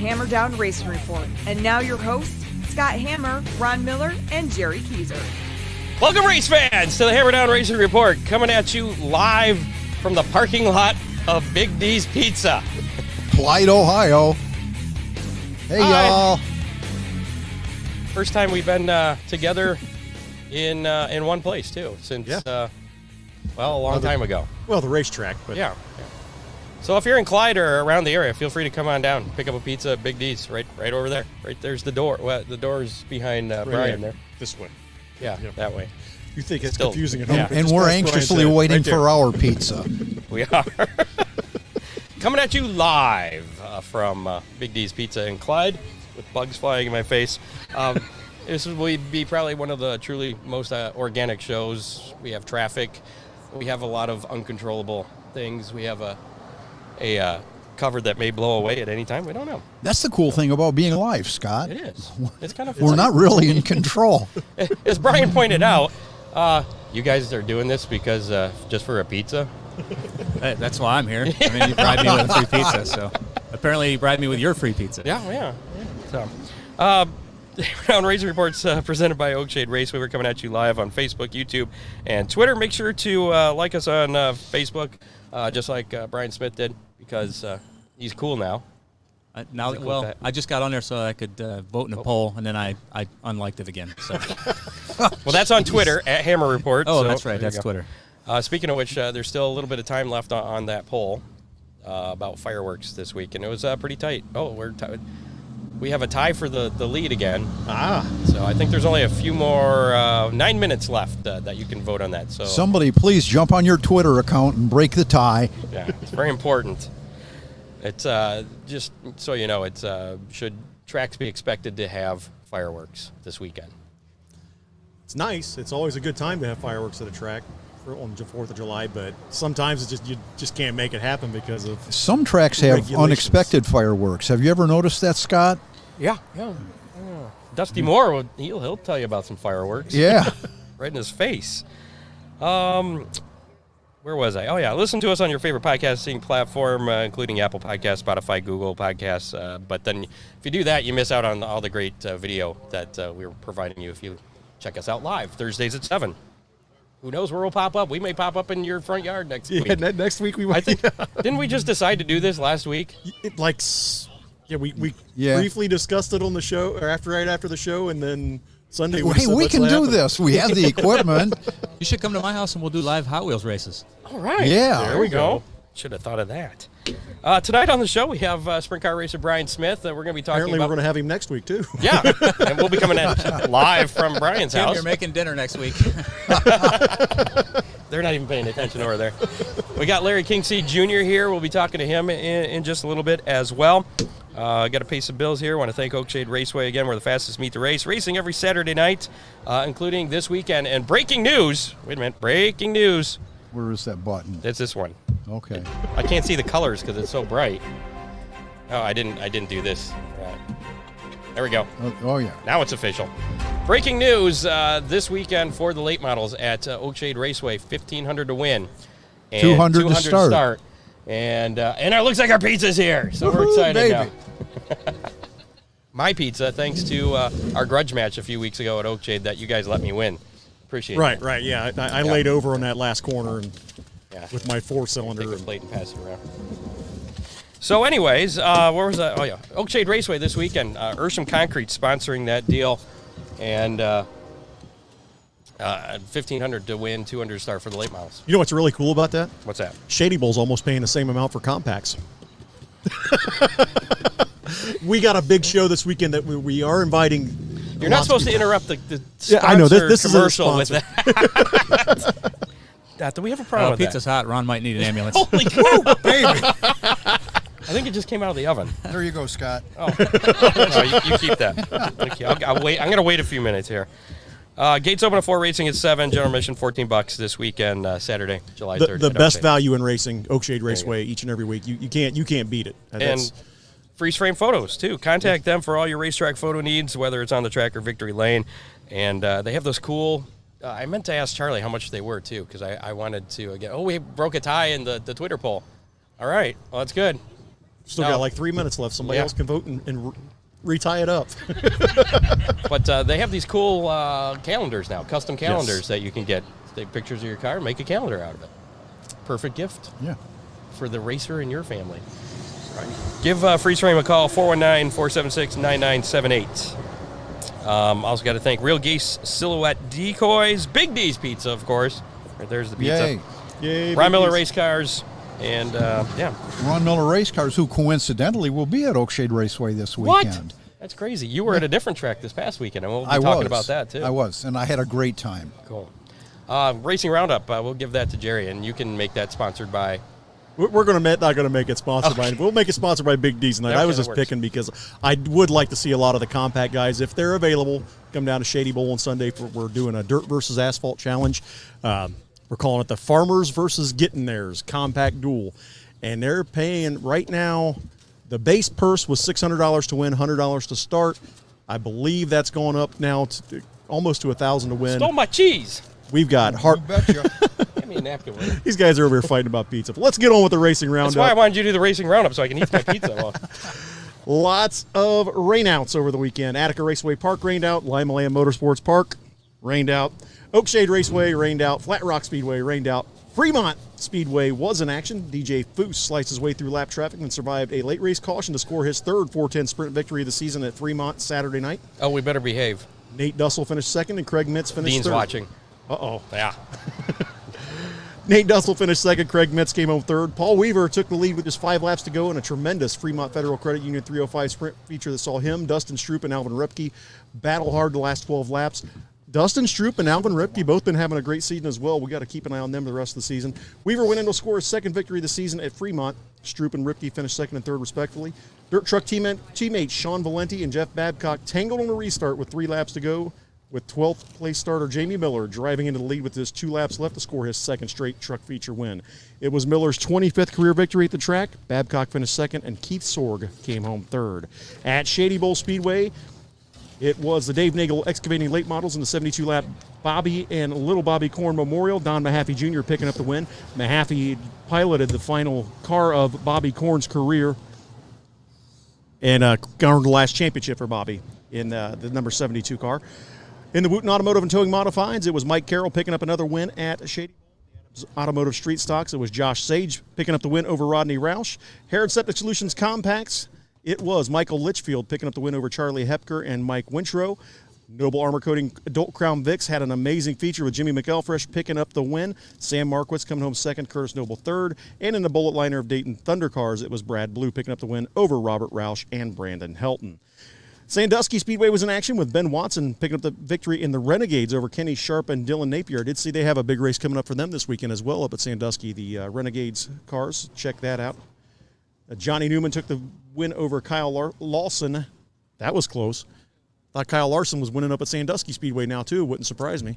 Hammer Down Racing Report. And now your hosts, Scott Hammer, Ron Miller, and Jerry Keyser. Welcome, race fans, to the Hammer Down Racing Report, coming at you live from the parking lot of Big D's Pizza. Clyde, Ohio. Hey, y'all. First time we've been together in one place, too, since, a long time ago. Well, the racetrack. But Yeah. So if you're in Clyde or around the area, feel free to come on down, pick up a pizza at Big D's, right over there. Right there's the door. Well, the door's behind Brian there. This way. Yeah, Yep. that way. You think it's Still, confusing at yeah. home. And Just we're press anxiously Brian's head waiting right there. for our pizza. We are. Coming at you live from Big D's Pizza in Clyde with bugs flying in my face. This will be probably one of the truly most organic shows. We have traffic. We have a lot of uncontrollable things. We have a cover that may blow away at any time. We don't know. That's the cool thing about being live, Scott. It is. It's kind of We're not really in control. As Brian pointed out, you guys are doing this because just for a pizza? Hey, that's why I'm here. I mean, you bribed me with a free pizza, so apparently you bribed me with your free pizza. Yeah. So, Round Racing Reports presented by Oakshade Raceway. We're coming at you live on Facebook, YouTube, and Twitter. Make sure to like us on Facebook, just like Brian Smith did, because he's cool now. I just got on there so I could vote in a poll, and then I unliked it again. So. Well, that's on Twitter, at Hammer Report. Oh, so that's right. there you That's go. Twitter. Speaking of which, there's still a little bit of time left on that poll about fireworks this week, and it was pretty tight. Oh, we have a tie for the lead again. So I think there's only a few more 9 minutes left that you can vote on that. So Somebody please jump on your Twitter account and break the tie. yeah, it's very important. It's just so you know, it's should tracks be expected to have fireworks this weekend? It's nice. It's always a good time to have fireworks at a track on the 4th of July, but sometimes it's you just can't make it happen because of Some tracks have regulations. unexpected fireworks. Have you ever noticed that, Scott? Yeah. Dusty Moore, he'll tell you about some fireworks. Yeah. Right in his face. Where was I? Oh, yeah. Listen to us on your favorite podcasting platform, including Apple Podcasts, Spotify, Google Podcasts. But then if you do that, you miss out on all the great video that we're providing you if you check us out live Thursdays at 7. Who knows where we'll pop up? We may pop up in your front yard next week. Next week we I might. think, didn't we just decide to do this last week? We Yeah. briefly discussed it on the show, or right after the show, and then Sunday Hey, we can do this. We have the equipment. You should come to my house and we'll do live Hot Wheels races. All right. Yeah. There we go. Should have thought of that. Tonight on the show, we have sprint car racer Brian Smith. We're going to be talking Apparently, about... we're going to have him next week too. Yeah, and we'll be coming in live from Brian's Tim, house. you're making dinner next week. They're not even paying attention over there. We got Larry Kingseed Jr. here. We'll be talking to him in just a little bit as well. Got to pay some bills here. Want to thank Oakshade Raceway again. We're the fastest meet the race. Racing every Saturday night, including this weekend. And breaking news. Wait a minute. Breaking news. Where is that button? It's this one. Okay. I can't see the colors because it's so bright. Oh, I didn't do this. Right. There we go. Oh, yeah. Now it's official. Breaking news this weekend for the late models at Oakshade Raceway. $1,500 to win. And 200 to start. And it looks like our pizza's here. So we're excited baby. now. My pizza, thanks to our grudge match a few weeks ago at Oakshade that you guys let me win. Appreciate it. Right. Yeah, I laid over on that last corner and with my 4-cylinder. Take a plate and pass it around. So anyways, where was that? Oh, yeah. Oakshade Raceway this weekend. Ursham Concrete sponsoring that deal. And $1,500 to win, $200 to start for the late models. You know what's really cool about that? What's that? Shady Bull's almost paying the same amount for compacts. We got a big show this weekend that we are inviting. You're not supposed to interrupt the sponsor Yeah, I know. This is a commercial with sponsor. that. Do we have a problem with Pizza's hot. Ron might need an ambulance. that? Holy cow! Baby. I think it just came out of the oven. There you go, Scott. Oh. No, you keep that. Okay, I'll wait. I'm going to wait a few minutes here. Gates open at 4, racing at 7. General admission $14 this weekend, Saturday, July 3rd. The best Oakshade. value in racing, Oakshade Raceway, each and every week. You can't beat it. And freeze frame photos too. Contact them for all your racetrack photo needs, whether it's on the track or Victory Lane. And they have those cool. I meant to ask Charlie how much they were too, because I wanted to get. Oh, we broke a tie in the Twitter poll. All right, well that's good. Still Now- got like 3 minutes left. Somebody Yeah. else can vote and retie it up. But they have these cool calendars now, custom calendars that you can get. Take pictures of your car, make a calendar out of it. Perfect gift Yeah. for the racer in your family. Right. Give Freeze Frame a call, 419-476-9978. Also got to thank Real Geese Silhouette Decoys, Big D's Pizza, of course. Right there's the pizza. Yay. Yay, Ron Miller Big Race Cars, and yeah. Ron Miller Race Cars, who coincidentally will be at Oakshade Raceway this What? weekend. That's crazy. You were at a different track this past weekend, and we'll be I talking was. about that, too. I was, and I had a great time. Cool. Racing Roundup, we'll give that to Jerry, and you can make that sponsored by... We're not going to make it sponsored by. We'll make it sponsored by Big D's tonight. Okay, I was that just works. picking because I would like to see a lot of the compact guys, if they're available, come down to Shady Bowl on Sunday. We're doing a dirt versus asphalt challenge. We're calling it the Farmers versus Getting Theirs compact duel, and they're paying right now. The base purse was $600 to win, $100 to start. I believe that's going up now to almost to $1,000 to win. Stole my cheese! We've got You betcha. Give me a napkin with it. These guys are over here fighting about pizza. But let's get on with the racing roundup. That's why I wanted you to do the Racing Roundup, so I can eat my pizza. Well, Lots of rainouts over the weekend. Attica Raceway Park rained out. Lima Land Motorsports Park rained out. Oakshade Raceway rained out. Flat Rock Speedway rained out. Fremont Speedway was in action. DJ Foose sliced his way through lap traffic and survived a late race caution to score his third 410 sprint victory of the season at Fremont Saturday night. oh, we better behave. Nate Dussel finished second and Craig Mitz finished Dean's third. watching. Uh-oh. Yeah. Nate Dussel finished second. Craig Mitz came home third. Paul Weaver took the lead with just 5 laps to go in a tremendous Fremont Federal Credit Union 305 sprint feature that saw him, Dustin Stroop, and Alvin Repke battle hard the last 12 laps. Dustin Stroop and Alvin Repke both been having a great season as well. We got to keep an eye on them the rest of the season. Weaver went in to score his second victory of the season at Fremont. Stroop and Ripke finished second and third respectively. Dirt truck teammates Sean Valenti and Jeff Babcock tangled on a restart with 3 laps to go, with 12th place starter Jamie Miller driving into the lead with just 2 laps left to score his second straight truck feature win. It was Miller's 25th career victory at the track. Babcock finished second, and Keith Sorg came home third. At Shady Bowl Speedway, it was the Dave Nagel Excavating Late Models in the 72-lap Bobby and Little Bobby Corn Memorial. Don Mahaffey Jr. picking up the win. Mahaffey piloted the final car of Bobby Corn's career and garnered the last championship for Bobby in the number 72 car. In the Wooten Automotive and Towing Modifieds, it was Mike Carroll picking up another win at Shady Automotive Street Stocks. It was Josh Sage picking up the win over Rodney Roush. Herod Septic Solutions Compacts, it was Michael Litchfield picking up the win over Charlie Hepker and Mike Wintrow. Noble Armor Coating Adult Crown Vicks had an amazing feature with Jimmy McElfresh picking up the win. Sam Marquitz coming home second, Curtis Noble third. And in the bullet liner of Dayton Thunder Cars, it was Brad Blue picking up the win over Robert Roush and Brandon Helton. Sandusky Speedway was in action with Ben Watson picking up the victory in the Renegades over Kenny Sharp and Dylan Napier. I did see they have a big race coming up for them this weekend as well up at Sandusky, the Renegades cars. Check that out. Johnny Newman took the win over Kyle Lawson. That was close. Thought Kyle Larson was winning up at Sandusky Speedway now, too. Wouldn't surprise me.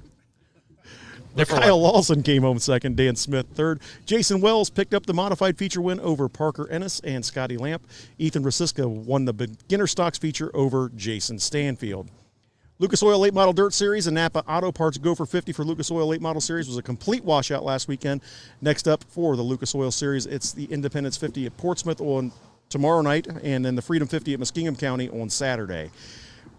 Kyle Lawson came home second, Dan Smith third. Jason Wells picked up the modified feature win over Parker Ennis and Scotty Lamp. Ethan Rasiska won the beginner stocks feature over Jason Stanfield. Lucas Oil Late Model Dirt Series and Napa Auto Parts Go for 50 for Lucas Oil Late Model Series was a complete washout last weekend. Next up for the Lucas Oil Series, it's the Independence 50 at Portsmouth on tomorrow night, and then the Freedom 50 at Muskingum County on Saturday.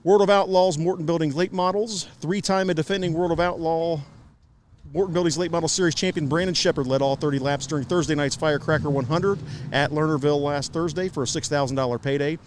World of Outlaws Morton Buildings Late Models, 3-time and defending World of Outlaw Morton Buildings Late Model Series champion Brandon Shepard led all 30 laps during Thursday night's Firecracker 100 at Lernerville last Thursday for a $6,000 payday.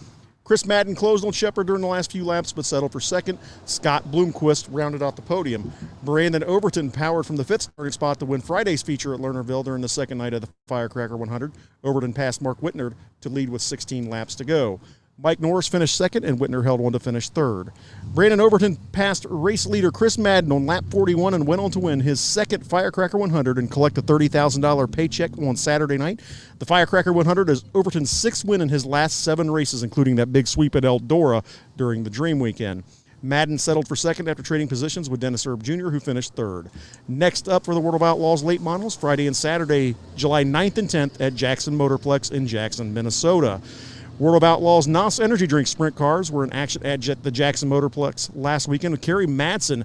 Chris Madden closed on Shepard during the last few laps but settled for second. Scott Bloomquist rounded out the podium. Brandon Overton powered from the fifth starting spot to win Friday's feature at Lernerville during the second night of the Firecracker 100. Overton passed Mark Whitner to lead with 16 laps to go. Mike Norris finished second, and Whitner held on to finish third. Brandon Overton passed race leader Chris Madden on lap 41 and went on to win his second Firecracker 100 and collect a $30,000 paycheck on Saturday night. The Firecracker 100 is Overton's 6th win in his last 7 races, including that big sweep at Eldora during the Dream Weekend. Madden settled for second after trading positions with Dennis Erb Jr., who finished third. Next up for the World of Outlaws Late Models, Friday and Saturday, July 9th and 10th at Jackson Motorplex in Jackson, Minnesota. World of Outlaws NOS Energy Drink Sprint Cars were in action at the Jackson Motorplex last weekend with Kerry Madsen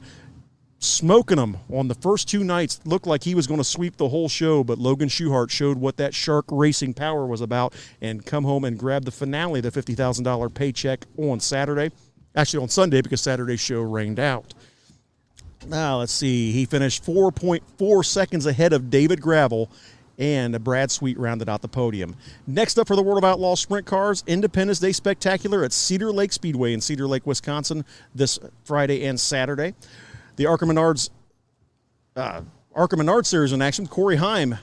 smoking them on the first 2 nights. Looked like he was going to sweep the whole show, but Logan Schuchart showed what that shark racing power was about and come home and grab the finale, the $50,000 paycheck on Saturday. Actually, on Sunday, because Saturday's show rained out. Now, let's see. He finished 4.4 seconds ahead of David Gravel, and Brad Sweet rounded out the podium. Next up for the World of Outlaw Sprint Cars, Independence Day Spectacular at Cedar Lake Speedway in Cedar Lake, Wisconsin, this Friday and Saturday. The Arca Menards Series in action. Corey Heim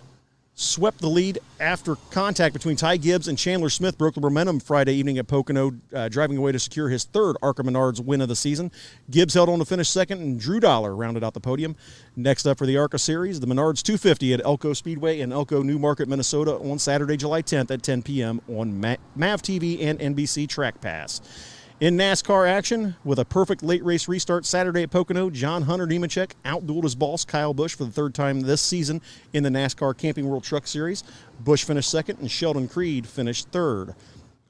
swept the lead after contact between Ty Gibbs and Chandler Smith broke the momentum Friday evening at Pocono, driving away to secure his 3rd Arca Menards win of the season. Gibbs held on to finish 2nd, and Drew Dollar rounded out the podium. Next up for the Arca Series, the Menards 250 at Elko Speedway in Elko, New Market, Minnesota on Saturday, July 10th at 10 p.m. on MAV TV and NBC Track Pass. In NASCAR action, with a perfect late race restart Saturday at Pocono, John Hunter Nemechek outdueled his boss, Kyle Busch, for the 3rd time this season in the NASCAR Camping World Truck Series. Busch finished 2nd, and Sheldon Creed finished 3rd.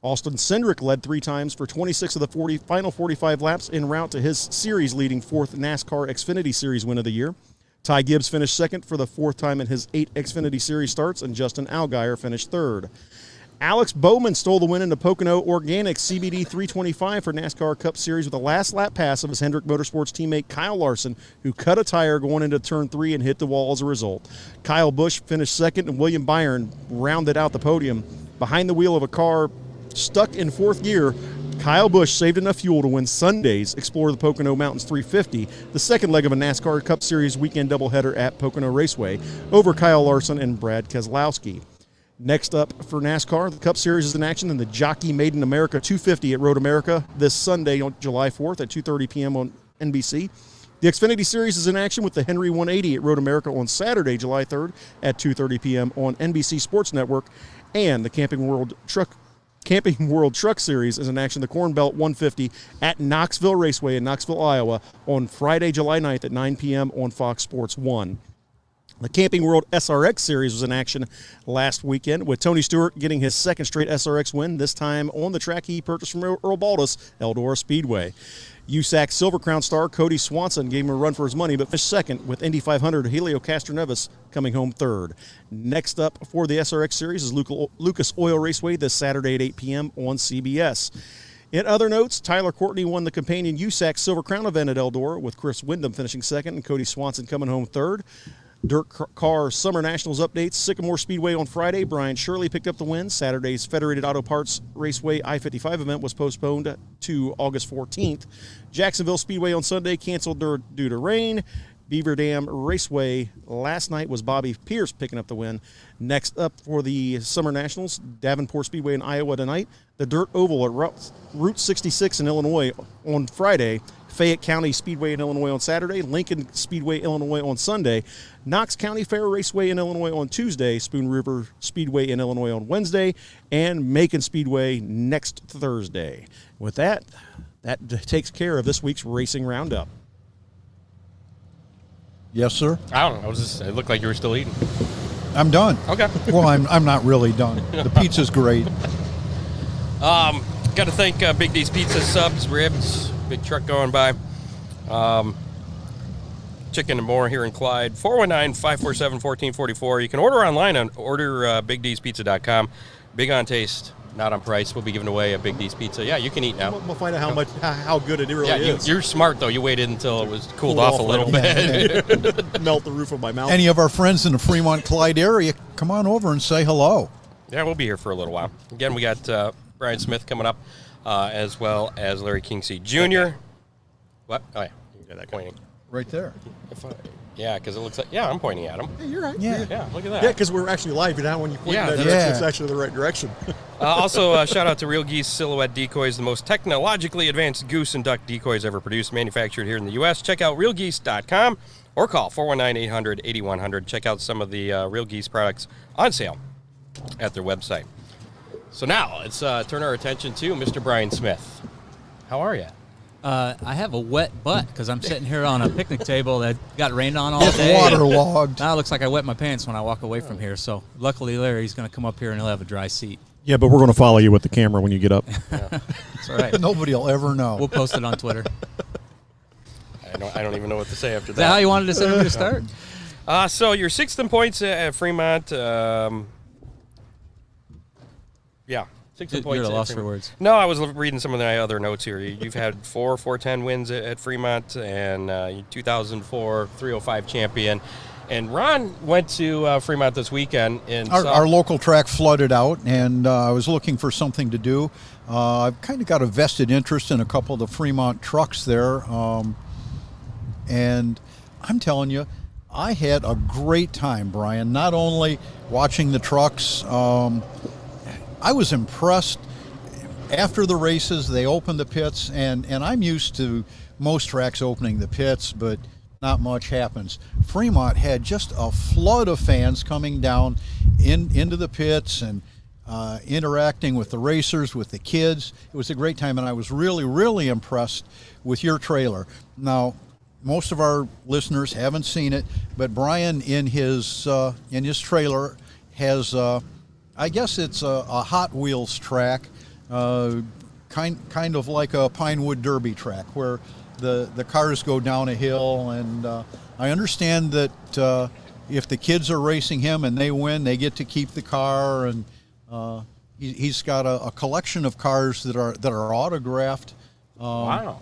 Austin Cindric led 3 times for 26 of the final 45 laps en route to his series-leading 4th NASCAR Xfinity Series win of the year. Ty Gibbs finished 2nd for the 4th time in his 8 Xfinity Series starts, and Justin Allgaier finished 3rd. Alex Bowman stole the win in the Pocono Organic CBD 325 for NASCAR Cup Series with a last lap pass of his Hendrick Motorsports teammate Kyle Larson, who cut a tire going into turn 3 and hit the wall as a result. Kyle Busch finished 2nd, and William Byron rounded out the podium. Behind the wheel of a car stuck in 4th gear, Kyle Busch saved enough fuel to win Sunday's Explore the Pocono Mountains 350, the 2nd leg of a NASCAR Cup Series weekend doubleheader at Pocono Raceway, over Kyle Larson and Brad Keselowski. Next up for NASCAR, the Cup Series is in action in the Jockey Made in America 250 at Road America this Sunday on July 4th at 2:30 p.m. on NBC. The Xfinity Series is in action with the Henry 180 at Road America on Saturday, July 3rd at 2:30 p.m. on NBC Sports Network. And the Camping World Truck Series is in action, the Corn Belt 150 at Knoxville Raceway in Knoxville, Iowa on Friday, July 9th at 9 p.m. on Fox Sports 1. The Camping World SRX Series was in action last weekend with Tony Stewart getting his 2nd straight SRX win, this time on the track he purchased from Earl Baldus, Eldora Speedway. USAC Silver Crown star Cody Swanson gave him a run for his money, but finished 2nd with Indy 500 Helio Castroneves coming home 3rd. Next up for the SRX Series is Lucas Oil Raceway this Saturday at 8 p.m. on CBS. In other notes, Tyler Courtney won the companion USAC Silver Crown event at Eldora, with Chris Windham finishing 2nd and Cody Swanson coming home 3rd. Dirt Car Summer Nationals updates. Sycamore Speedway on Friday, Brian Shirley picked up the win. Saturday's Federated Auto Parts Raceway I-55 event was postponed to August 14th. Jacksonville Speedway on Sunday canceled due to rain. Beaver Dam Raceway last night was Bobby Pierce picking up the win. Next up for the Summer Nationals, Davenport Speedway in Iowa tonight. The Dirt Oval at Route 66 in Illinois on Friday. Fayette County Speedway in Illinois on Saturday, Lincoln Speedway, Illinois on Sunday, Knox County Fair Raceway in Illinois on Tuesday, Spoon River Speedway in Illinois on Wednesday, and Macon Speedway next Thursday. With that takes care of this week's Racing Roundup. Yes, sir. I don't know. It looked like you were still eating. I'm done. Okay. Well, I'm not really done. The pizza's great. Got to thank Big D's Pizza, subs, ribs, big truck going by. Chicken and more here in Clyde. 419-547-1444. You can order online on BigD'sPizza.com. Big on taste, not on price. We'll be giving away a Big D's Pizza. Yeah, you can eat now. We'll find out how good it really is. You're smart, though. You waited until it was cooled off a little bit. Melt the roof of my mouth. Any of our friends in the Fremont, Clyde area, come on over and say hello. Yeah, we'll be here for a little while. Again, we got Brian Smith coming up, as well as Larry Kingsey Jr. What? Oh, yeah. That Pointing. Right there. Yeah, because it looks like, I'm pointing at him. Hey, you're right. Yeah. Yeah, look at that. Yeah, because we're actually live now. When you point in that direction, it's actually the right direction. Also, shout out to Real Geese Silhouette Decoys, the most technologically advanced goose and duck decoys ever produced, manufactured here in the U.S. Check out realgeese.com or call 419-800-8100. Check out some of the Real Geese products on sale at their website. So now, let's turn our attention to Mr. Brian Smith. How are you? I have a wet butt because I'm sitting here on a picnic table that got rained on all day. Waterlogged. Now it looks like I wet my pants when I walk away from here. So luckily, Larry's going to come up here and he'll have a dry seat. Yeah, but we're going to follow you with the camera when you get up. That's all right. Nobody will ever know. We'll post it on Twitter. I don't even know what to say after Is that how that. you wanted to send him to start? So you're 6th in points at Fremont. Yeah. 6th in points. You're at a at loss for Fremont. words. No, I was reading some of my other notes here. You've had 410 wins at Fremont, and 2004 305 champion. And Ron went to Fremont this weekend. And Our local track flooded out, and I was looking for something to do. I've kind of got a vested interest in a couple of the Fremont trucks there. And I'm telling you, I had a great time, Brian. Not only watching the trucks, I was impressed. After the races, they opened the pits, and I'm used to most tracks opening the pits, but not much happens. Fremont had just a flood of fans coming down into the pits and interacting with the racers, with the kids. It was a great time, and I was really, really impressed with your trailer. Now, most of our listeners haven't seen it, but Brian in his trailer has, I guess it's a Hot Wheels track, kind of like a Pinewood Derby track, where the cars go down a hill, and I understand that if the kids are racing him and they win, they get to keep the car, and he's got a collection of cars that are autographed. Wow.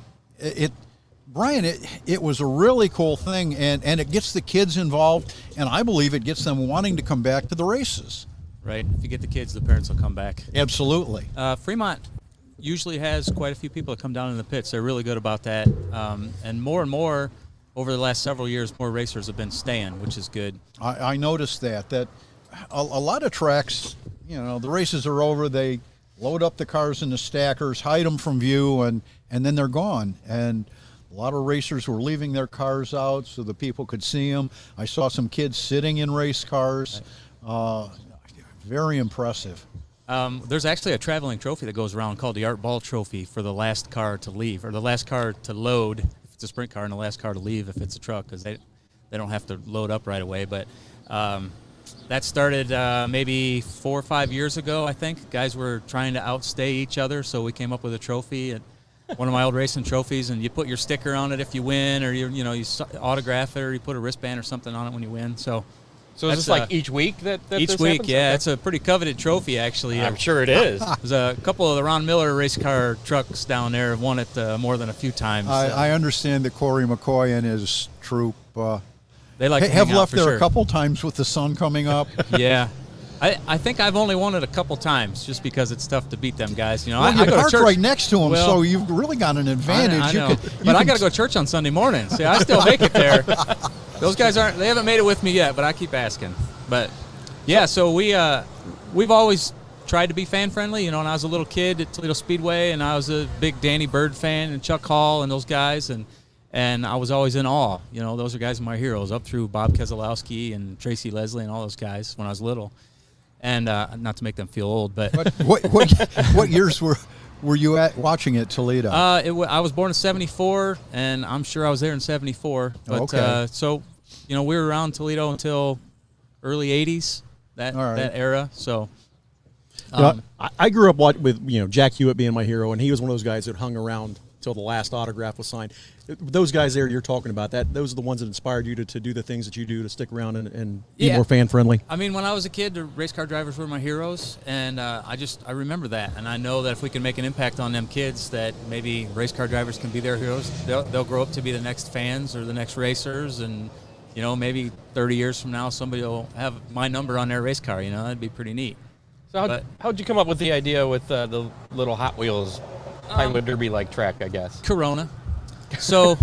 Brian, it was a really cool thing, and it gets the kids involved, and I believe it gets them wanting to come back to the races. Right. If you get the kids, the parents will come back. Absolutely. Fremont usually has quite a few people that come down in the pits. They're really good about that. And more over the last several years, more racers have been staying, which is good. I noticed that a lot of tracks, the races are over, they load up the cars in the stackers, hide them from view, and then they're gone. And a lot of racers were leaving their cars out so the people could see them. I saw some kids sitting in race cars. Very impressive. There's actually a traveling trophy that goes around called the Art Ball Trophy for the last car to leave, or the last car to load if it's a sprint car, and the last car to leave if it's a truck, because they don't have to load up right away. But that started maybe 4 or 5 years ago, I think. Guys were trying to outstay each other, so we came up with a trophy, and one of my old racing trophies, and you put your sticker on it if you win, or you autograph it, or you put a wristband or something on it when you win. So is this like each week that each this week? happens? Yeah, Okay. it's a pretty coveted trophy, actually. I'm sure it is. There's a couple of the Ron Miller race car trucks down there have won it more than a few times. I understand that Corey McCoy and his troop They like to have hang out left for there sure. a couple times with the sun coming up. Yeah. I think I've only won it a couple times just because it's tough to beat them guys. Well, I you go to parked church right next to them, Well, so you've really got an advantage. I know. You But I can got to go to church on Sunday morning. See, I still make it there. Those guys they haven't made it with me yet, but I keep asking. But yeah, so we've always tried to be fan friendly. When I was a little kid at Toledo Speedway, and I was a big Danny Bird fan and Chuck Hall and those guys, and I was always in awe. Those are guys, my heroes, up through Bob Keselowski and Tracy Leslie and all those guys when I was little. And not to make them feel old, but what years were you at watching at Toledo? I was born in '74, and I'm sure I was there in '74. But Okay. so we were around Toledo until early '80s, that era. So I grew up with Jack Hewitt being my hero, and he was one of those guys that hung around till the last autograph was signed. Those guys there you're talking about, those are the ones that inspired you to do the things that you do, to stick around and be more fan friendly. I mean, when I was a kid, the race car drivers were my heroes, and I remember that, and I know that if we can make an impact on them kids, that maybe race car drivers can be their heroes. They'll grow up to be the next fans or the next racers, and maybe 30 years from now somebody will have my number on their race car. That'd be pretty neat. So how'd you come up with the idea with the little Hot Wheels Pinewood Derby-like track, I guess? Corona. So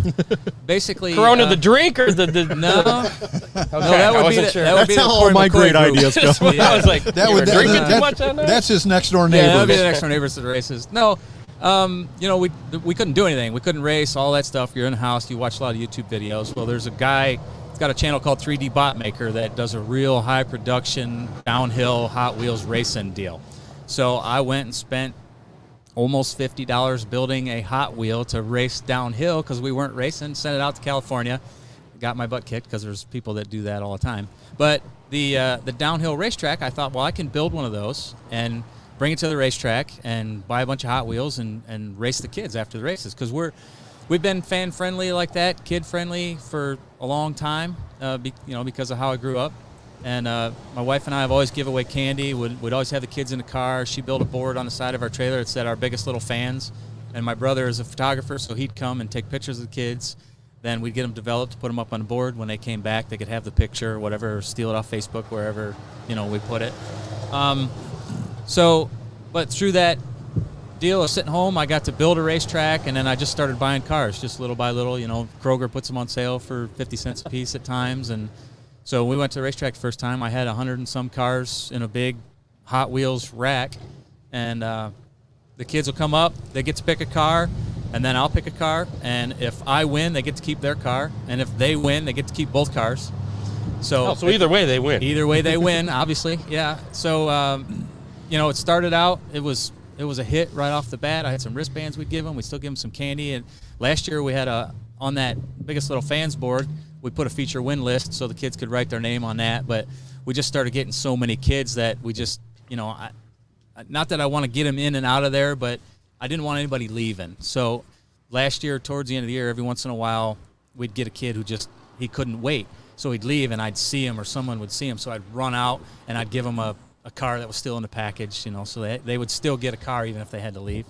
basically, Corona the drink or the no, okay, that would be That's the how all Corey my McCoy great group. ideas go. I was like, that you would were drinking too much on that? that's his next door Yeah, neighbor. that would be the next door neighbors to the races. No, we couldn't do anything. We couldn't race, all that stuff. You're in the house, you watch a lot of YouTube videos. Well, there's a guy, he's got a channel called 3D Bot Maker that does a real high production downhill Hot Wheels racing deal. So I went and spent almost $50 building a Hot Wheel to race downhill because we weren't racing. Sent it out to California. Got my butt kicked because there's people that do that all the time. But the downhill racetrack, I thought, well, I can build one of those and bring it to the racetrack and buy a bunch of Hot Wheels and race the kids after the races, because we've been fan friendly like that, kid friendly for a long time. Because of how I grew up. And my wife and I have always give away candy. We'd always have the kids in the car. She built a board on the side of our trailer that said our biggest little fans. And my brother is a photographer, so he'd come and take pictures of the kids. Then we'd get them developed, put them up on the board. When they came back, they could have the picture or whatever, or steal it off Facebook, wherever, we put it. But through that deal of sitting home, I got to build a racetrack, and then I just started buying cars, just little by little. Kroger puts them on sale for 50 cents a piece at times, and so we went to the racetrack the first time. I had 100 and some cars in a big Hot Wheels rack, and the kids will come up, they get to pick a car, and then I'll pick a car, and if I win, they get to keep their car, and if they win, they get to keep both cars. So either way they win. Either way they win, obviously, yeah. So, it started out, it was a hit right off the bat. I had some wristbands we'd give them. We'd still give them some candy. And last year we had on that biggest little fans board, we put a feature win list so the kids could write their name on that. But we just started getting so many kids that we just, not that I want to get them in and out of there, but I didn't want anybody leaving. So last year, towards the end of the year, every once in a while, we'd get a kid who he couldn't wait. So he'd leave and I'd see him or someone would see him. So I'd run out and I'd give him a car that was still in the package, so they would still get a car even if they had to leave.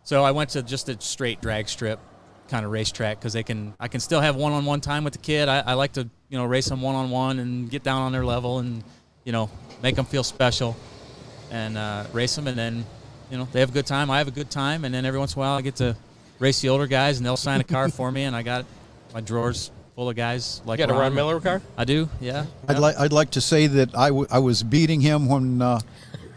So I went to just a straight drag strip kind of racetrack because I can still have one-on-one time with the kid. I like to, race them one-on-one and get down on their level and, make them feel special and race them. And then, they have a good time. I have a good time. And then every once in a while I get to race the older guys and they'll sign a car for me. And I got my drawers full of guys like you got a Ron Miller car? I do, yeah. I'd like to say that I was beating him when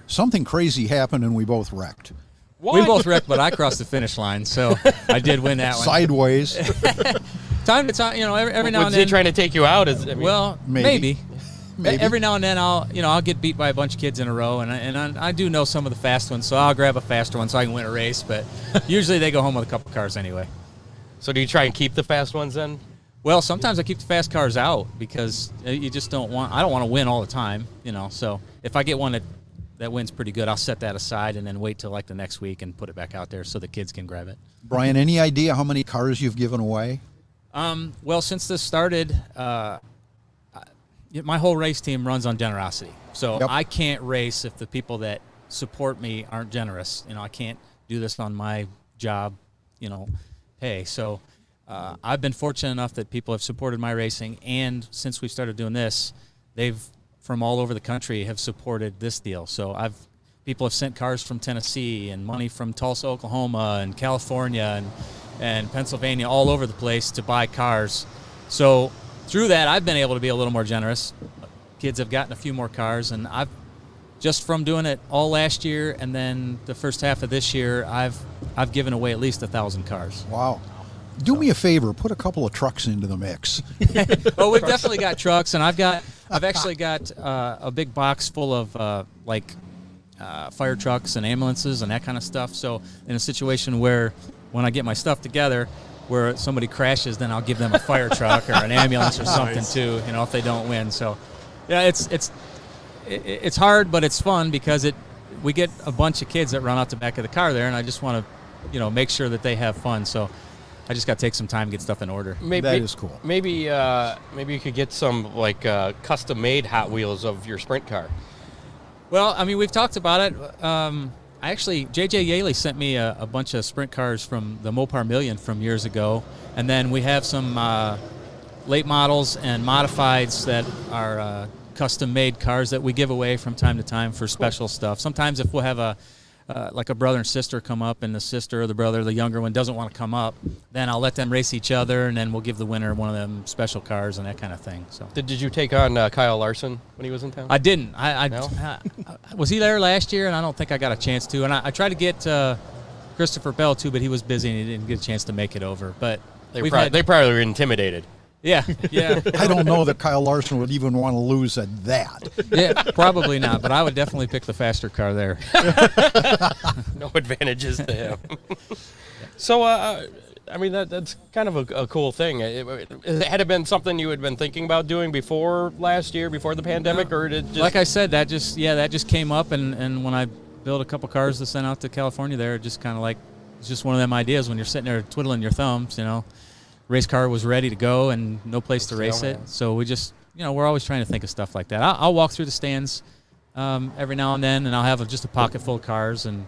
something crazy happened and we both wrecked. What? We both wrecked, but I crossed the finish line, so I did win that one. Sideways. Time to time, every now and Was then. he trying to take you out? Maybe. Every now and then I'll get beat by a bunch of kids in a row, and I do know some of the fast ones, so I'll grab a faster one so I can win a race. But usually they go home with a couple cars anyway. So do you try and keep the fast ones then? Well, sometimes I keep the fast cars out because you just I don't want to win all the time, So if I get one that wins pretty good, I'll set that aside and then wait till like the next week and put it back out there so the kids can grab it. Brian, any idea how many cars you've given away? Well, since this started, my whole race team runs on generosity. So Yep. I can't race if the people that support me aren't generous. I can't do this on my job, pay. So I've been fortunate enough that people have supported my racing, and since we started doing this, they've from all over the country have supported this deal. So people have sent cars from Tennessee and money from Tulsa, Oklahoma, and California and Pennsylvania, all over the place to buy cars. So through that, I've been able to be a little more generous. Kids have gotten a few more cars, and I've just from doing it all last year and then the first half of this year, I've given away at least 1,000 cars. Wow. Do me a favor, put a couple of trucks into the mix. Well, we've definitely got trucks, and I've actually got a big box full of fire trucks and ambulances and that kind of stuff. So in a situation where when I get my stuff together, where somebody crashes, then I'll give them a fire truck or an ambulance or something too, if they don't win. So yeah, it's hard, but it's fun because we get a bunch of kids that run out the back of the car there, and I just want to, make sure that they have fun. So I just got to take some time to get stuff in order. Maybe That is cool. Maybe you could get some custom-made Hot Wheels of your sprint car. Well, I mean, we've talked about it. Actually, J.J. Yaley sent me a bunch of sprint cars from the Mopar Million from years ago, and then we have some late models and modifieds that are custom-made cars that we give away from time to time for special stuff. Sometimes if we'll have a brother and sister come up, and the sister or the brother, the younger one, doesn't want to come up, then I'll let them race each other, and then we'll give the winner one of them special cars and that kind of thing. So Did you take on Kyle Larson when he was in town? I didn't. No? Was he there last year? And I don't think I got a chance to. And I tried to get Christopher Bell too, but he was busy and he didn't get a chance to make it over. But They probably were intimidated. yeah. I don't know that Kyle Larson would even want to lose at that. Yeah, probably not. But I would definitely pick the faster car there. No advantages to him. So, I mean, that's kind of a cool thing. Had it been something you had been thinking about doing before last year, before the pandemic, or did it just... Like I said, that just came up, and when I built a couple cars to send out to California there, it just kind of like it's just one of them ideas when you're sitting there twiddling your thumbs, race car was ready to go and no place to race it. So we just, we're always trying to think of stuff like that. I'll walk through the stands every now and then, and I'll have just a pocket full of cars and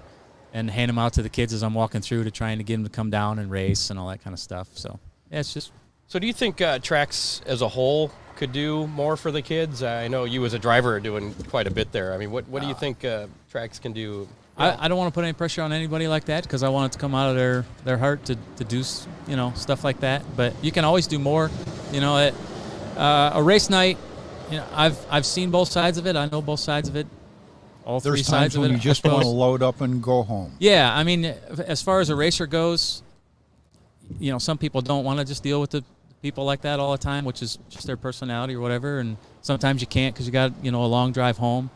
hand them out to the kids as I'm walking through to trying to get them to come down and race and all that kind of stuff. So, yeah, it's just. So do you think tracks as a whole could do more for the kids? I know you as a driver are doing quite a bit there. I mean, what do you think tracks can do? I don't want to put any pressure on anybody like that because I want it to come out of their heart to do, stuff like that. But you can always do more. At a race night, I've seen both sides of it. I know both sides of it. All three There's sides times of when it. you just want to load up and go home. Yeah, I mean, as far as a racer goes, some people don't want to just deal with the people like that all the time, which is just their personality or whatever. And sometimes you can't because you got a long drive home.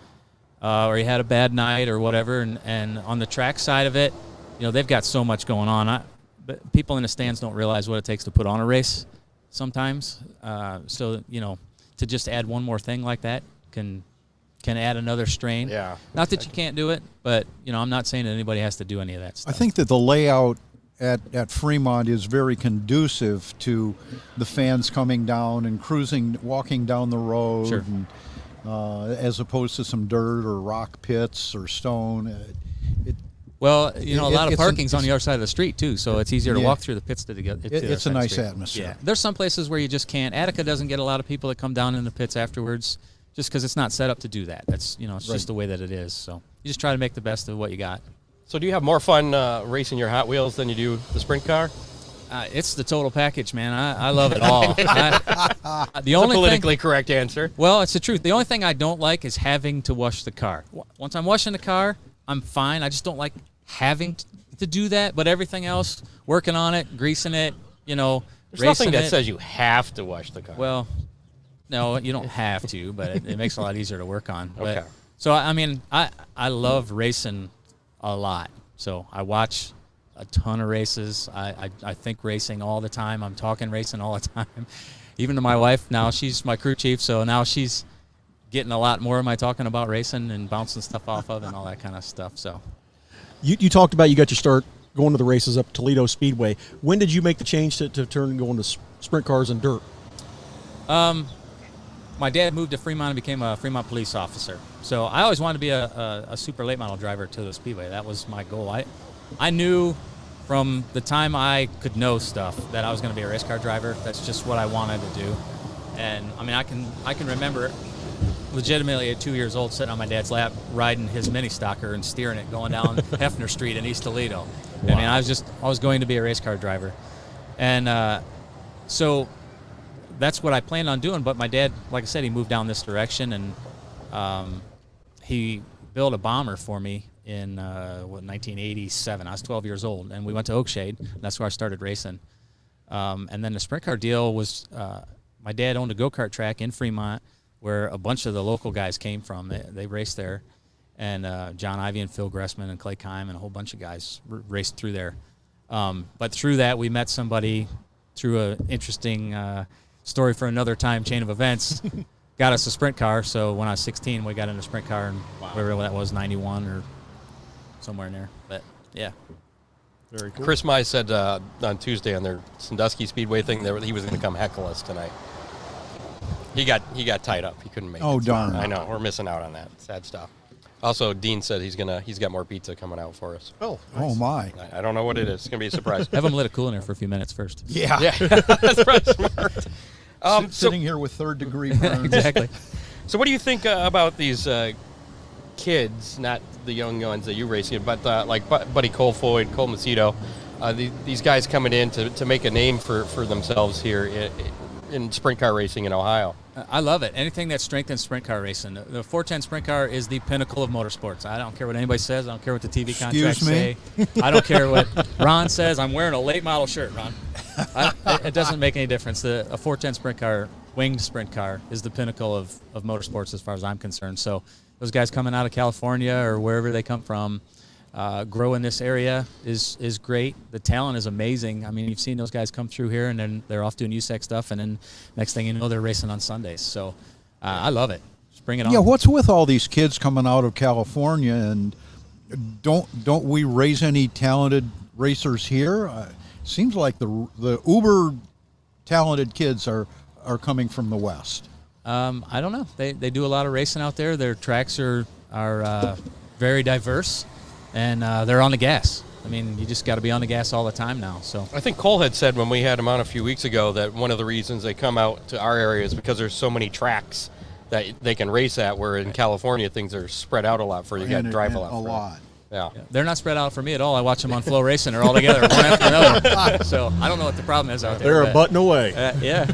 Or you had a bad night or whatever, and on the track side of it, they've got so much going on. But people in the stands don't realize what it takes to put on a race sometimes. So to just add one more thing like that can add another strain. Yeah. Not that you can't do it, but I'm not saying that anybody has to do any of that stuff. I think that the layout at Fremont is very conducive to the fans coming down and walking down the road. Sure. And, as opposed to some dirt or rock pits or stone. A lot of parking's on the it's- other side of the street too, so it's easier to Yeah. walk through the pits to get. It's a nice atmosphere. Yeah, there's some places where you just can't. Attica doesn't get a lot of people that come down in the pits afterwards, just because it's not set up to do that. That's it's just the way that it is. So you just try to make the best of what you got. So do you have more fun racing your Hot Wheels than you do the sprint car? It's the total package, man. I love it all. The only Politically correct answer. Well, it's the truth. The only thing I don't like is having to wash the car. Once I'm washing the car, I'm fine. I just don't like having to do that. But everything else, working on it, greasing it, There's racing nothing that it. says you have to wash the car. Well, no, you don't have to, but it makes it a lot easier to work on. But, Okay. So, I mean, I love racing a lot. So I watch a ton of races. I think racing all the time. I'm talking racing all the time. Even to my wife now, she's my crew chief, so now she's getting a lot more of my talking about racing and bouncing stuff off of and all that kind of stuff. So You talked about you got your start going to the races up Toledo Speedway. When did you make the change to turn going to sprint cars and dirt? my dad moved to Fremont and became a Fremont police officer. So I always wanted to be a super late model driver to the Speedway. That was my goal. I knew from the time I could know stuff that I was going to be a race car driver. That's just what I wanted to do. And I mean, I can remember legitimately at 2 years old sitting on my dad's lap riding his mini stocker and steering it going down Hefner Street in East Toledo. Wow. I mean, I was going to be a race car driver. And so that's what I planned on doing. But my dad, like I said, he moved down this direction, and he built a bomber for me in 1987. I was 12 years old, and we went to Oakshade. And that's where I started racing. And then the sprint car deal was my dad owned a go-kart track in Fremont where a bunch of the local guys came from. They raced there. And John Ivey and Phil Gressman and Clay Kime and a whole bunch of guys raced through there. But through that, we met somebody through an interesting story for another time, chain of events. Got us a sprint car. So when I was 16, we got in a sprint car, and whatever that was, 91 or somewhere in there. But, yeah. Very cool. Chris Mize said on Tuesday on their Sandusky Speedway thing that he was going to come heckle us tonight. He got tied up. He couldn't make it. Oh, darn. I know. We're missing out on that. Sad stuff. Also, Dean said he's got more pizza coming out for us. Oh, Oh, my. I don't know what it is. It's going to be a surprise. Have them let it cool in there for a few minutes first. Yeah. Yeah, that's probably smart. Sitting here with third-degree burns. Exactly. So what do you think about these kids, not the young ones that you race in, but like Buddy Colfoyd, Cole Macedo, these guys coming in to make a name for themselves here in sprint car racing in Ohio? I love it. Anything that strengthens sprint car racing. The 410 sprint car is the pinnacle of motorsports. I don't care what anybody says. I don't care what the TV contracts say. I don't care what Ron says. I'm wearing a late model shirt, Ron. It doesn't make any difference. A 410 sprint car, winged sprint car, is the pinnacle of motorsports as far as I'm concerned. So those guys coming out of California or wherever they come from, grow in this area is great. The talent is amazing. I mean, you've seen those guys come through here, and then they're off doing USAC stuff, and then next thing you know, they're racing on Sundays. So I love it. Just bring it on. Yeah, what's with all these kids coming out of California, and don't we raise any talented racers here? Seems like the uber talented kids are coming from the West. I don't know. They do a lot of racing out there. Their tracks are very diverse, and they're on the gas. I mean, you just got to be on the gas all the time now. So I think Cole had said when we had him on a few weeks ago that one of the reasons they come out to our area is because there's so many tracks that they can race at, where in California things are spread out a lot for you. You got to drive a lot. Yeah. They're not spread out for me at all. I watch them on Flow Racing. They're all together, one after another. So I don't know what the problem is out there. They're a button away. Yeah.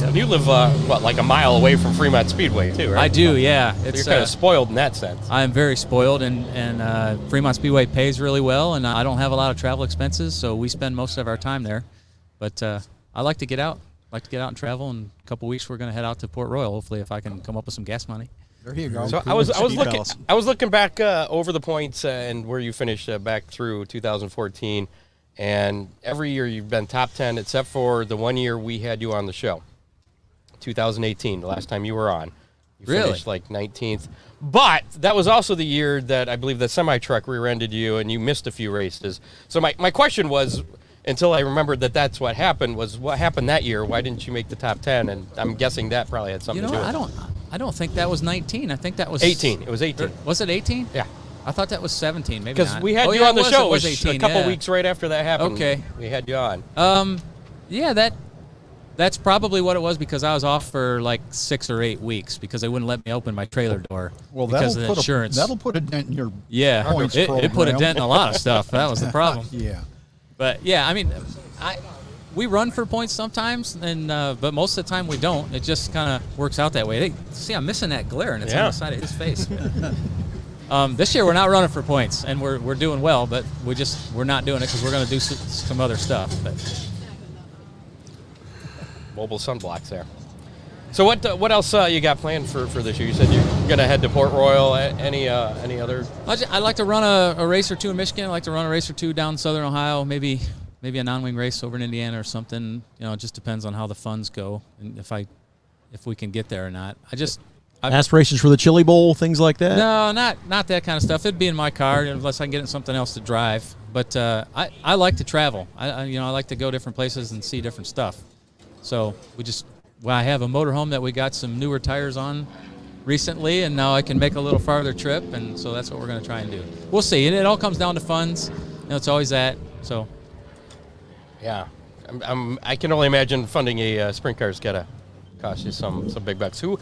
And you live, like a mile away from Fremont Speedway, too, right? I do, yeah. So you're kind of spoiled in that sense. I'm very spoiled, and Fremont Speedway pays really well, and I don't have a lot of travel expenses, so we spend most of our time there. But I like to get out. I like to get out and travel. In a couple weeks, we're going to head out to Port Royal, hopefully, if I can come up with some gas money. There you go. So I was looking back over the points and where you finished back through 2014, and every year you've been top 10 except for the one year we had you on the show, 2018, the last time you were on. You finished like 19th, but that was also the year that I believe the semi-truck rear-ended you and you missed a few races. So my question was, until I remembered that that's what happened, was what happened that year? Why didn't you make the top 10? And I'm guessing that probably had something to do with it. I don't think that was 19. I think that was 18. It was 18. Was it 18? Yeah. I thought that was 17. Maybe because not. we had you on the show. It was 18, a couple weeks right after that happened. Okay. We had you on. Yeah, that's probably what it was, because I was off for like 6 or 8 weeks because they wouldn't let me open my trailer door because of the insurance. That'll put a dent in your points it put a program. dent in a lot of stuff. That was the problem. Yeah. But yeah, I mean, we run for points sometimes, and but most of the time we don't. It just kind of works out that way. See, I'm missing that glare, and it's on the side of his face. This year we're not running for points, and we're doing well, but we're not doing it because we're going to do some other stuff. But mobile sunblocks there. So what else you got planned for this year? You said you're going to head to Port Royal. Any other? I'd like to run a race or two in Michigan. I'd like to run a race or two down in Southern Ohio, maybe a non-wing race over in Indiana or something. You know, it just depends on how the funds go and if we can get there or not. Aspirations for the Chili Bowl, things like that? No, not that kind of stuff. It'd be in my car unless I can get in something else to drive. But I like to travel. I like to go different places and see different stuff. So I have a motorhome that we got some newer tires on recently, and now I can make a little farther trip, and so that's what we're going to try and do. We'll see. And it all comes down to funds. It's always that. So. Yeah, I can only imagine funding a sprint car's gotta cost you some big bucks. Who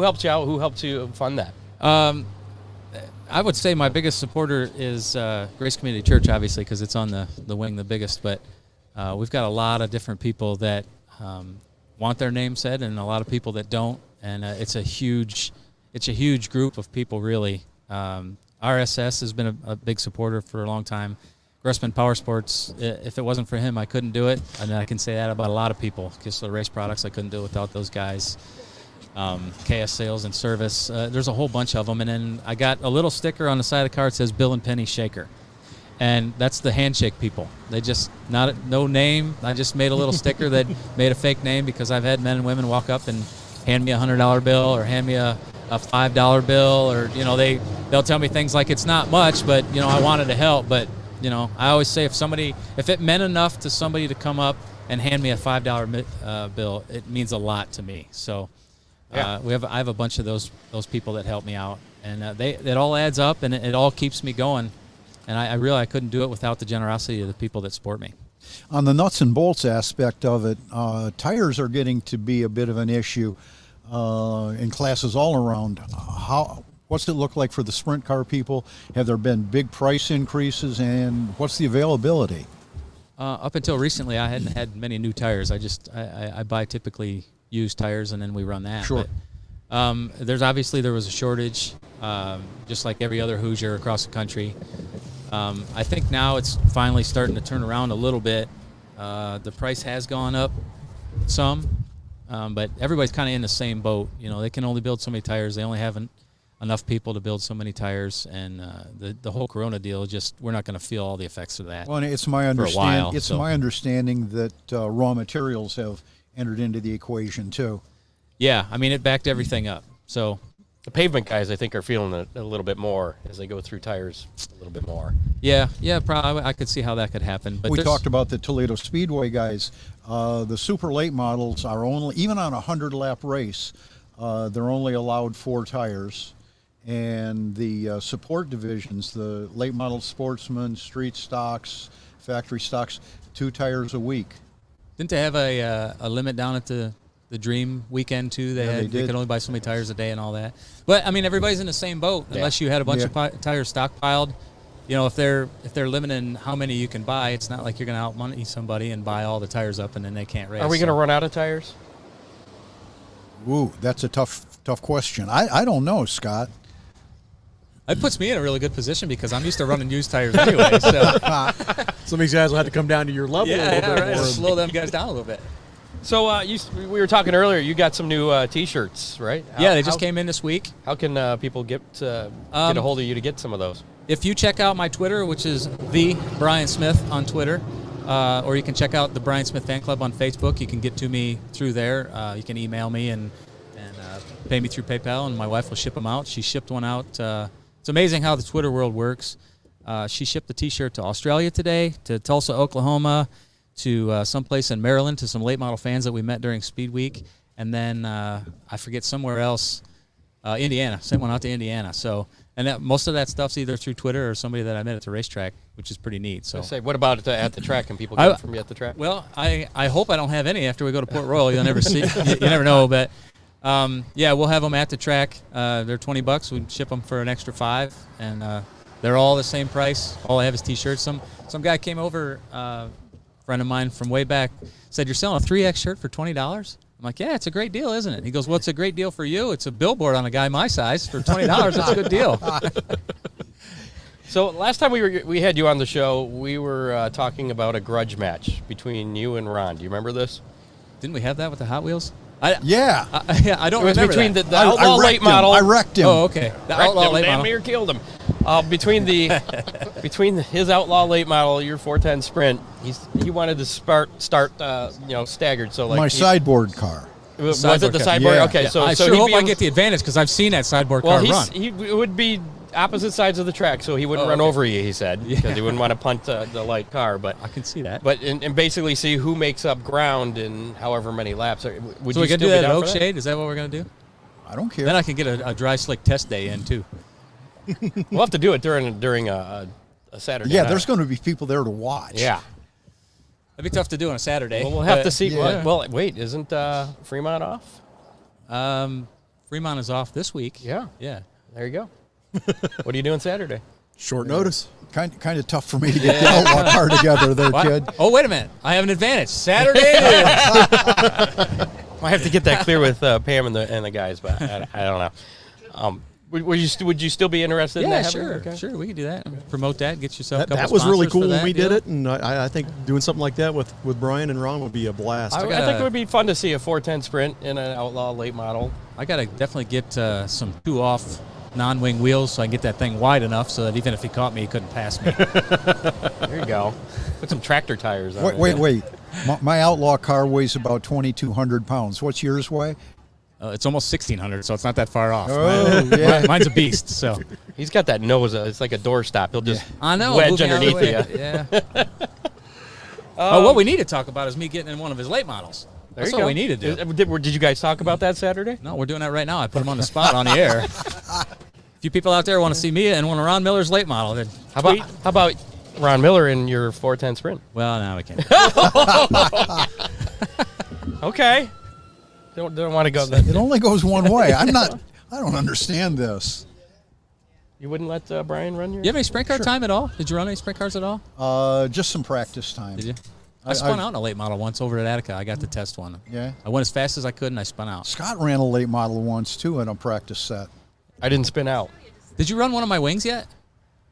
helped you out? Who helped you fund that? I would say my biggest supporter is Grace Community Church, obviously, because it's on the wing, the biggest. But we've got a lot of different people that want their name said, and a lot of people that don't. And it's a huge group of people, really. RSS has been a big supporter for a long time. Grossman Power Sports, if it wasn't for him, I couldn't do it. And I can say that about a lot of people. Kistler Race Products, I couldn't do it without those guys. KS Sales and Service. There's a whole bunch of them. And then I got a little sticker on the side of the car that says Bill and Penny Shaker. And that's the handshake people. They just, no name. I just made a little sticker that made a fake name because I've had men and women walk up and hand me a $100 bill or hand me a $5 bill, or, they'll tell me things like it's not much, but, I wanted to help. But, I always say if it meant enough to somebody to come up and hand me a $5 bill, it means a lot to me. So I have a bunch of those people that help me out, and it all adds up, and it all keeps me going. And I couldn't do it without the generosity of the people that support me. On the nuts and bolts aspect of it, tires are getting to be a bit of an issue in classes all around. What's it look like for the sprint car people? Have there been big price increases, and what's the availability? Up until recently, I hadn't had many new tires. I buy typically used tires, and then we run that. Sure. But, there was a shortage, just like every other Hoosier across the country. I think now it's finally starting to turn around a little bit. The price has gone up some, but everybody's kind of in the same boat. They can only build so many tires. They only have enough people to build so many tires, and the whole Corona deal, we're not going to feel all the effects of that. Well, and it's my understanding that raw materials have entered into the equation too. Yeah, it backed everything up. So The pavement guys, I think, are feeling it a little bit more as they go through tires a little bit more. Yeah, probably. I could see how that could happen. But We talked about the Toledo Speedway guys. The super late models are only, even on a 100-lap race, they're only allowed 4 tires. And the support divisions, the late model sportsmen, street stocks, factory stocks, 2 tires a week. Didn't they have a limit down at the Dream weekend too? They could only buy so many tires a day and all that. But I mean, everybody's in the same boat unless you had a bunch of tires stockpiled. You know, if they're limiting how many you can buy, it's not like you're going to outmoney somebody and buy all the tires up and then they can't race. Are we going to run out of tires? Ooh, that's a tough question. I don't know, Scott. It puts me in a really good position because I'm used to running used tires anyway. So Some of these guys will have to come down to your level a little bit more. slow them guys down a little bit. So we were talking earlier. You got some new T-shirts, right? They just came in this week. How can people get a hold of you to get some of those? If you check out my Twitter, which is the Brian Smith on Twitter, or you can check out the Brian Smith Fan Club on Facebook, you can get to me through there. You can email me and pay me through PayPal, and my wife will ship them out. She shipped one out. It's amazing how the Twitter world works. She shipped the T-shirt to Australia today, to Tulsa, Oklahoma, to someplace in Maryland, to some late model fans that we met during Speed Week, and then I forget somewhere else, Indiana. Sent one out to Indiana. So, and most of that stuff's either through Twitter or somebody that I met at the racetrack, which is pretty neat. So, what about at the track? Can people get it from you at the track? Well, I hope I don't have any after we go to Port Royal. You'll never see. You never know, but. We'll have them at the track. They're $20. We ship them for an extra $5, and they're all the same price. All I have is T-shirts. Some guy came over, a friend of mine from way back, said, "You're selling a 3X shirt for $20?" I'm like, "Yeah, it's a great deal, isn't it?" He goes, "Well, it's a great deal for you. It's a billboard on a guy my size for $20. That's a good deal." So last time we had you on the show, we were talking about a grudge match between you and Ron. Do you remember this? Didn't we have that with the Hot Wheels? Yeah. I don't It was remember between that. the outlaw late model. I wrecked him. Oh, okay. The outlaw late damn model. near killed him. Between his outlaw late model, your 410 Sprint, he wanted to start staggered. So like My sideboard car. Was it the car. sideboard? Yeah. Okay, so I so sure he'd hope be I on- get the advantage because I've seen that sideboard Well, car run. he would be opposite sides of the track, so he wouldn't run okay. over you. He said because he wouldn't want to punt the light car, but. I can see that. And basically see who makes up ground in however many laps. Would So you we're going to still do be that at down for Oakshade? Is that what we're going to do? I don't care. Then I can get a dry slick test day in, too. We'll have to do it during a Saturday. Yeah, night. there's going to be people there to watch. Yeah. It'd be tough to do on a Saturday. Well, we'll have but, to see. yeah. Well, wait, isn't Fremont off? Fremont is off this week. Yeah. Yeah. There you go. What are you doing Saturday? Short notice. Kind of tough for me to get the outlaw car together there, What? kid. Oh, wait a minute. I have an advantage. Saturday it is. I have to get that clear with Pam and the guys, but I don't know. Would you still be interested in Yeah, that? sure. Okay. Sure, we can do that. Promote that. Get yourself a couple That was really sponsors for cool when that we did deal. it, and I think doing something like that with Brian and Ron would be a blast. I think it would be fun to see a 410 Sprint in an outlaw late model. I got to definitely get some 2-off non-wing wheels so I can get that thing wide enough so that even if he caught me, he couldn't pass me. There you go. Put some tractor tires on it. Wait. My outlaw car weighs about 2,200 pounds. What's yours weigh? It's almost 1,600, so it's not that far off. Oh, yeah. Mine's a beast, so. He's got that nose. It's like a doorstop. He'll just I know. wedge moving out of the underneath you. way. Yeah. What we need to talk about is me getting in one of his late models. There That's you what go. we need to do. Did you guys talk about that Saturday? No, we're doing that right now. I put him on the spot on the air. If you people out there want to see me and one of Ron Miller's late model, then How about Ron Miller in your 410 Sprint? well, now we can't. Okay. Don't want to go. It only goes one way. I don't understand this. You wouldn't let Brian run your? You have any sprint car time at all? Did you run any sprint cars at all? Just some practice time. Did you? I spun out in a late model once over at Attica. I got to test one. Yeah. I went as fast as I could and I spun out. Scott ran a late model once too in a practice set. I didn't spin out. Did you run one of my wings yet?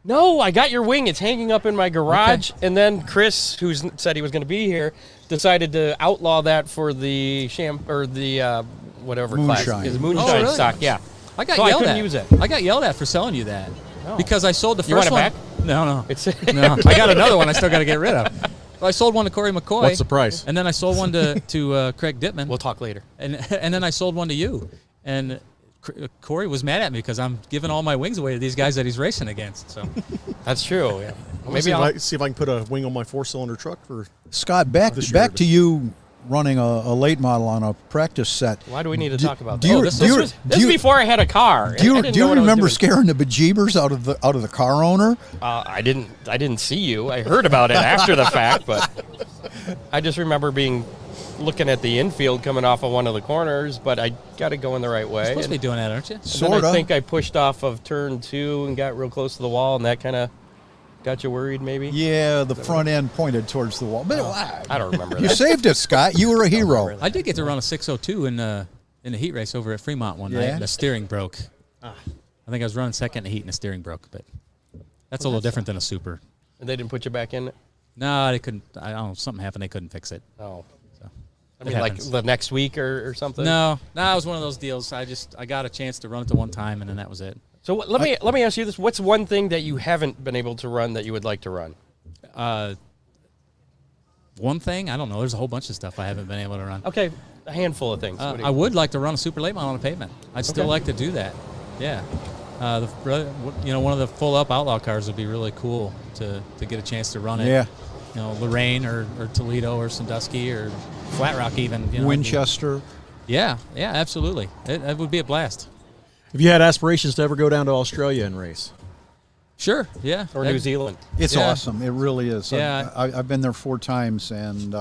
No, I got your wing. It's hanging up in my garage. And then Chris, who said he was going to be here, decided to outlaw that for the whatever Moonshine. class. It's moonshine Oh, really? stock. Yeah. I got So I yelled couldn't at. use it. I got yelled at for selling you that because I sold the You want first it one. back? No. It's No, I got another one I still got to get rid of. Well, I sold one to Corey McCoy. What's the price? And then I sold one to Craig Dittman. We'll talk later. And then I sold one to you. And Corey was mad at me because I'm giving all my wings away to these guys that he's racing against. So That's true. Yeah. Maybe I'll see if I can put a wing on my 4-cylinder truck for Scott, back to you running a late model on a practice set. Why do we need to talk about do that? you- This do was you- before I had a car. Do you, I didn't do know you what I was remember doing. scaring the bejeebers out of the car owner? I didn't see you. I heard about it after the fact, but I just remember looking at the infield coming off of one of the corners, but I got to go in the right way. you're supposed to be doing that, aren't you? And then Sorta. I think I pushed off of turn 2 and got real close to the wall, and that kind of got you worried, maybe? Yeah, the front end pointed towards the wall. But I don't remember you that. saved it, Scott. You were a hero. I did get to run a 602 in the heat race over at Fremont one Yeah? night. The steering broke. I think I was running second in the heat and the steering broke, but that's a little different than a super. And they didn't put you back in it? No, they couldn't. I don't know. Something happened. They couldn't fix it. Oh. So I it mean, like happens. the next week or something? No, it was one of those deals. I got a chance to run it to one time, and then that was it. So let me ask you this. What's one thing that you haven't been able to run that you would like to run? One thing, I don't know. There's a whole bunch of stuff I haven't been able to run. Okay, a handful of things. What do you- I would like to run a super late model on a pavement. I'd still Okay. like to do that. Yeah. One of the full up outlaw cars would be really cool to get a chance to run it. Yeah. Lorraine or Toledo or Sandusky or Flat Rock even. Winchester. Yeah, absolutely. It would be a blast. Have you had aspirations to ever go down to Australia and race? Sure. Yeah. or New Zealand? It's Yeah. awesome. It really is. Yeah. I've been there 4 times, and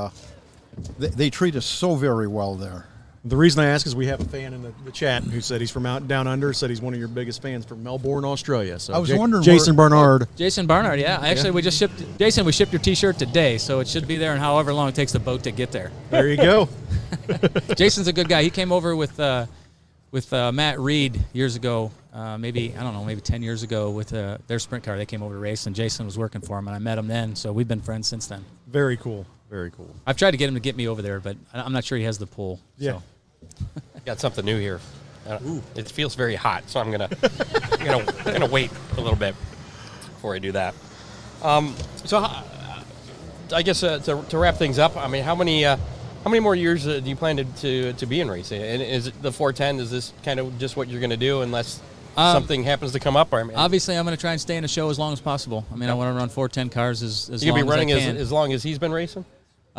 they treat us so very well there. The reason I ask is we have a fan in the chat who said he's from out down under, said he's one of your biggest fans from Melbourne, Australia. So I was wondering Jason Barnard. Jason Barnard, yeah. Actually, we shipped your T-shirt today, so it should be there in however long it takes the boat to get there. There you go. Jason's a good guy. He came over with Matt Reed years ago, maybe 10 years ago with their sprint car. They came over to race, and Jason was working for him, and I met him then, so we've been friends since then. Very cool. Very cool. I've tried to get him to get me over there, but I'm not sure he has the pull. Yeah. So. Got something new here. It feels very hot, so I'm gonna wait a little bit before I do that. I guess to wrap things up, I mean, how many more years do you plan to be in racing? And is it the 410? Is this kind of just what you're going to do unless something happens to come up? Or, I mean, Obviously, I'm going to try and stay in the show as long as possible. I mean, I want to run 410 cars as you'll long be running as I can. as long as he's been racing.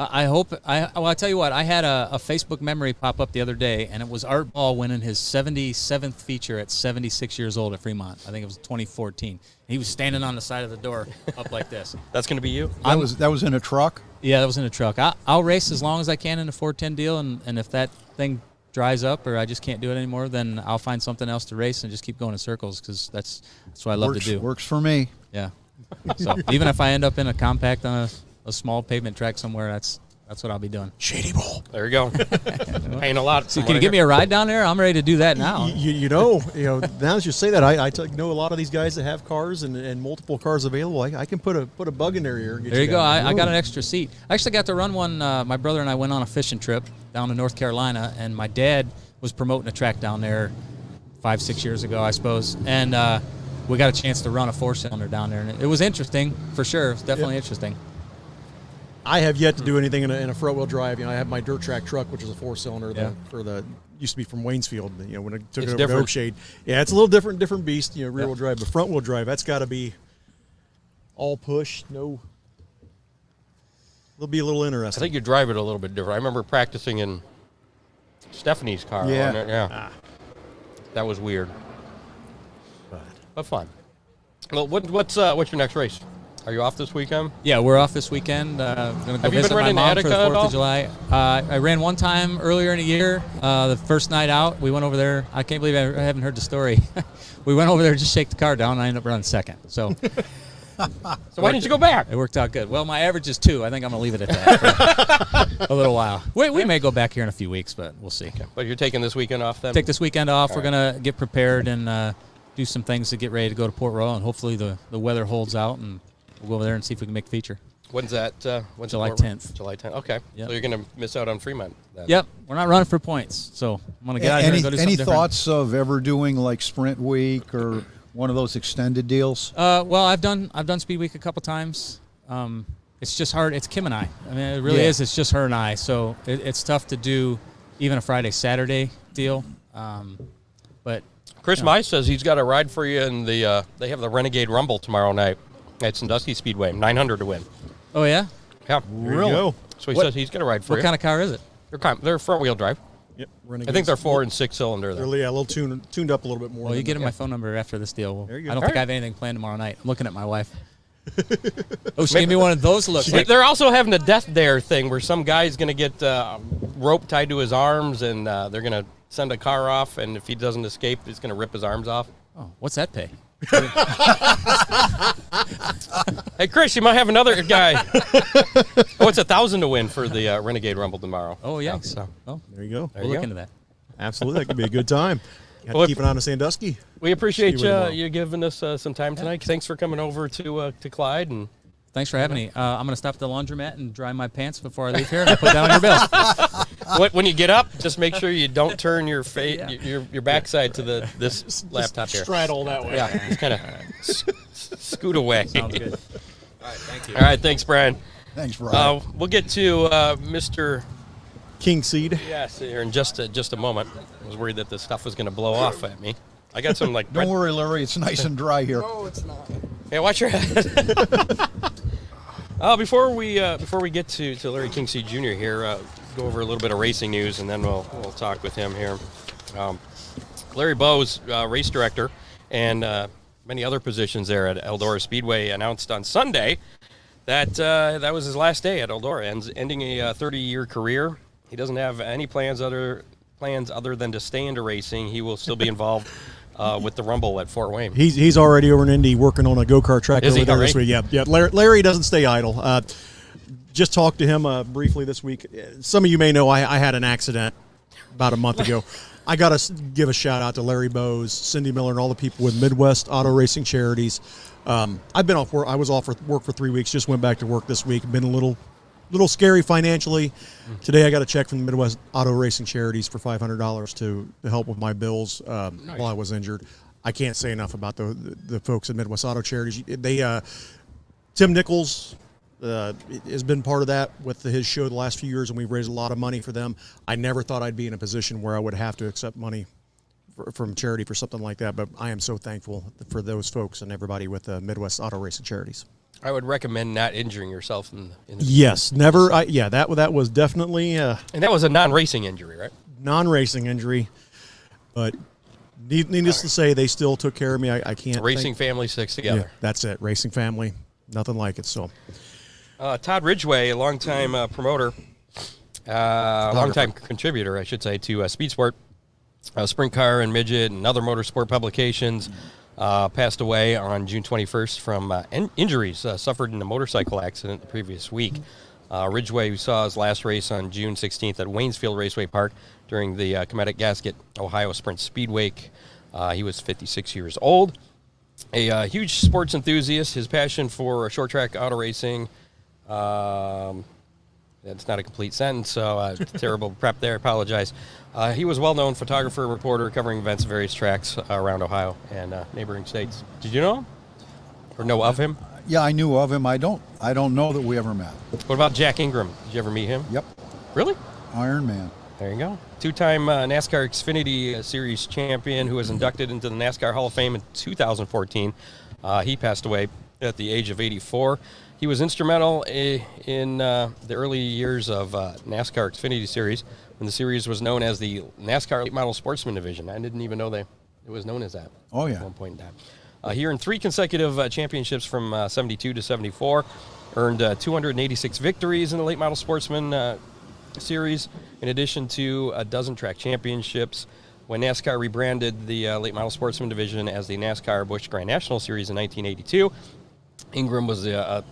I hope. I'll tell you what. I had a Facebook memory pop up the other day, and it was Art Ball winning his 77th feature at 76 years old at Fremont. I think it was 2014. He was standing on the side of the door, up like this. That's going to be you. That was in a truck. Yeah, that was in a truck. I'll race as long as I can in the 410 deal, and if that thing dries up or I just can't do it anymore, then I'll find something else to race and just keep going in circles because that's what I love to do. Works for me. Yeah. So even if I end up in a compact on a small pavement track somewhere, that's what I'll be doing. Shady Bowl. There you go. Paying a lot. So can you give me a ride down there? I'm ready to do that now. You know, now that you say that, I know a lot of these guys that have cars and multiple cars available. I can put a bug in their ear. And get There you go. down. I got an extra seat. I actually got to run one. My brother and I went on a fishing trip down to North Carolina, and my dad was promoting a track down there 5-6 years ago, I suppose. And we got a chance to run a 4-cylinder down there, and it was interesting for sure. It was definitely interesting. I have yet to do anything in a front wheel drive. I have my dirt track truck, which is a 4-cylinder. Yeah. Used to be from Waynesfield. When I took It's it over different. to Oakshade. Yeah, it's a little different beast. Rear wheel drive, but front wheel drive, that's got to be all push. No, it'll be a little I interesting. think you drive it a little bit different. I remember practicing in Stephanie's car. Yeah. On it. Yeah. That was weird, but fun. Well, what's your next race? Are you off this weekend? Yeah, we're off this weekend. Going to go Have you visit been my running mom for Attica the at 4th all? of July. I ran one time earlier in the year. The first night out, we went over there. I can't believe I haven't heard the story. We went over there to just shake the car down, and I ended up running second. So So why didn't you go back? it worked out good. Well, my average is 2. I think I'm going to leave it at that for a little while. We may go back here in a few weeks, but we'll see. But you're taking this weekend off then? Take this weekend off. We're right. going to get prepared and do some things to get ready to go to Port Royal, and hopefully the weather holds out, and we'll go over there and see if we can make a feature. When's that? When's July the 10th. July 10th. Okay. Yep. So you're going to miss out on Fremont then. Yep, we're not running for points, so I'm going to get out of here and go do something Any different. thoughts of ever doing like Sprint Week or one of those extended deals? Well, I've done Speed Week a couple times. It's just hard. It's Kim and I. I mean, it really is. It's just her and I. So it's tough to do even a Friday, Saturday deal. But Chris Mize says he's got a ride for you in the. They have the Renegade Rumble tomorrow night at Sandusky Speedway, 900 to win. Oh, yeah? Yeah, There you go. so he says he's got a ride for What you. kind of car is it? They're front wheel drive. Yep. I think they're 4 and 6 cylinder. They're Though. a little tuned up a little bit more. Well, you than get him the- my phone number after this deal. There you go. I don't All think I right. have anything planned tomorrow night. I'm looking at my wife. Oh, she gave me one of those looks. Like, They're also having the death dare thing where some guy's going to get rope tied to his arms, and they're going to send a car off, and if he doesn't escape, it's going to rip his arms off. oh, what's that pay? Hey, Chris, you might have another guy. Oh, it's 1,000 to win for the Renegade Rumble tomorrow. Oh, yeah. So Oh, There you go. there we'll you look go. into that. Absolutely. That could be a good time. You have Well, to keep an eye on Sandusky. We appreciate See you tomorrow. you giving us some time tonight. Thanks for coming over to Clyde. And Thanks for having me. I'm going to stop at the laundromat and dry my pants before I leave here, and I'll put down on your bill. when you get up, just make sure you don't turn your your backside to this laptop here. Straddle that way. Yeah, just kind of scoot away. Sounds good. All right, thank you. All right, thanks, Brian. Thanks, Brian. We'll get to Mr. King Seed. Yes here in just a moment. I was worried that the stuff was going to blow off at me. I got some like. Don't worry, Larry. It's nice and dry here. Hey, watch your head. Before we get to Larry Kingseed Jr. here, go over a little bit of racing news, and then we'll talk with him here. Larry Bowes, race director, and many other positions there at Eldora Speedway, announced on Sunday that that was his last day at Eldora, ending a 30-year career. He doesn't have any plans other than to stay into racing. He will still be involved with the Rumble at Fort Wayne. He's already over in Indy working on a go-kart track Is over he there this already? week. Yeah. Larry doesn't stay idle. Just talked to him briefly this week. Some of you may know I had an accident about a month ago. I got to give a shout out to Larry Bowes, Cindy Miller, and all the people with Midwest Auto Racing Charities. I've been off work. I was off for work for 3 weeks. Just went back to work this week. Been a little scary financially. Today I got a check from the Midwest Auto Racing Charities for $500 to help with my bills while I was injured. I can't say enough about the folks at Midwest Auto Charities. They Tim Nichols has been part of that with his show the last few years, and we've raised a lot of money for them. I never thought I'd be in a position where I would have to accept money from charity for something like that, but I am so thankful for those folks and everybody with Midwest Auto Racing Charities. I would recommend not injuring yourself in the Yes, never. That was definitely and that was a non-racing injury, right? non-racing injury, but needless to say, they still took care of me. I can't. Racing family sticks Yeah, together. that's it. Racing family, nothing like it. So Todd Ridgway, a longtime promoter, longtime contributor, I should say, to Speed Sport, Sprint Car and Midget, and other motorsport publications. Passed away on June 21st from injuries suffered in a motorcycle accident the previous week. Ridgway, who saw his last race on June 16th at Waynesfield Raceway Park during the Cometic Gasket Ohio Sprint Speedway. He was 56 years old. A huge sports enthusiast. His passion for short track auto racing. That's not a complete sentence, so terrible prep there. I apologize. He was a well-known photographer and reporter covering events at various tracks around Ohio and neighboring states. Did you know him? Or know of him? Yeah, I knew of him. I don't know that we ever met. What about Jack Ingram? Did you ever meet him? Yep, Really? Iron Man. There you go. Two-time NASCAR Xfinity Series champion who was inducted into the NASCAR Hall of Fame in 2014. He passed away at the age of 84. He was instrumental in the early years of NASCAR Xfinity Series when the series was known as the NASCAR Late Model Sportsman Division. I didn't even know it was known as that. Oh, yeah. At one point in time. He earned 3 consecutive championships from 72 to 74, earned 286 victories in the Late Model Sportsman Series, in addition to a dozen track championships. When NASCAR rebranded the Late Model Sportsman Division as the NASCAR Busch Grand National Series in 1982, Ingram was,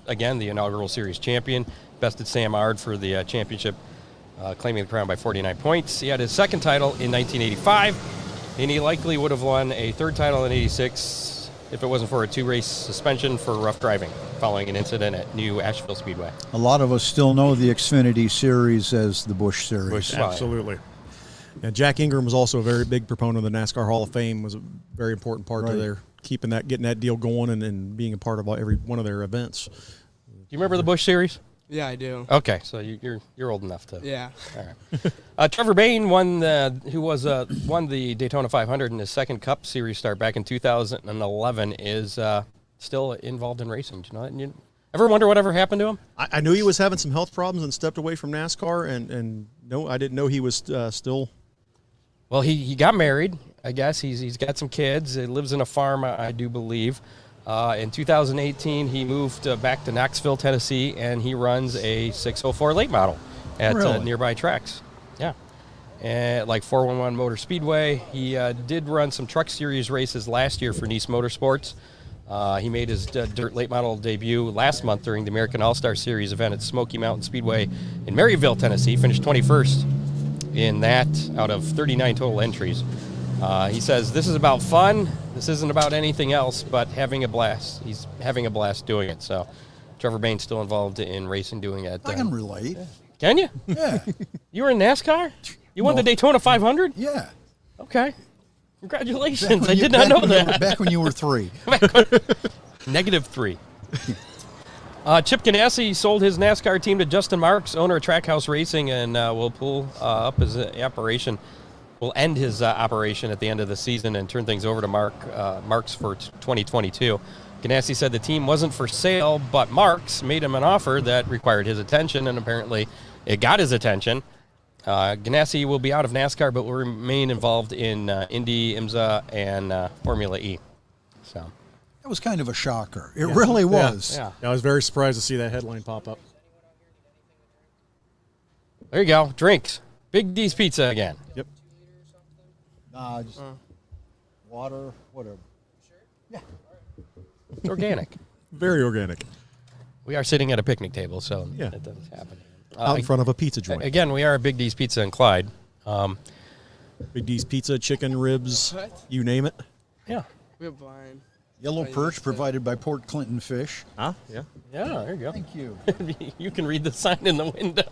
again, the inaugural series champion, bested Sam Ard for the championship, claiming the crown by 49 points. He had his second title in 1985, and he likely would have won a third title in 86 if it wasn't for a 2-race suspension for rough driving following an incident at New Asheville Speedway. A lot of us still know the Xfinity Series as the Busch Series. Well, absolutely. And Jack Ingram was also a very big proponent of the NASCAR Hall of Fame. Was a very important part of their getting that deal going and being a part of every one of their events. Do you remember the Busch Series? Yeah, I do. Okay, so you're old enough to. Yeah. All right. Trevor Bayne won the Daytona 500 in his second Cup Series start back in 2011. Is still involved in racing. Do you know that? You ever wonder whatever happened to him? I knew he was having some health problems and stepped away from NASCAR, and no, I didn't know he was still. Well, he got married. I guess he's got some kids. He lives in a farm, I do believe. In 2018, he moved back to Knoxville, Tennessee, and he runs a 604 late model at Really? nearby tracks. Yeah. And like 411 Motor Speedway. He did run some Truck Series races last year for Nice Motorsports. He made his dirt late model debut last month during the American All-Star Series event at Smoky Mountain Speedway in Maryville, Tennessee. Finished 21st in that out of 39 total entries. He says, this is about fun. This isn't about anything else but having a blast. He's having a blast doing it. So Trevor Bayne's still involved in racing doing it. I can relate. Can you? Yeah. You were in NASCAR? You won No. the Daytona 500? Yeah. Okay. Congratulations. I did not know that. Back when you were 3. -3. Chip Ganassi sold his NASCAR team to Justin Marks, owner of Trackhouse Racing, and will pull up his operation. Will end his operation at the end of the season and turn things over to Marks for 2022. Ganassi said the team wasn't for sale, but Marks made him an offer that required his attention, and apparently it got his attention. Ganassi will be out of NASCAR, but will remain involved in Indy, IMSA, and Formula E. So That was kind of a shocker. It really was. yeah. I was very surprised to see that headline pop up. There you go. Drinks. Big D's Pizza again. Yep. Nah, just water, whatever. It's organic. Very organic. We are sitting at a picnic table, so Yeah. that doesn't happen. Out in front of a pizza joint. Again, we are at Big D's Pizza in Clyde. Big D's Pizza, chicken, ribs, What? you name it. Yeah. We're blind. Yellow perch provided by Port Clinton Fish. Huh? Yeah. Yeah, there you go. Thank you. You can read the sign in the window.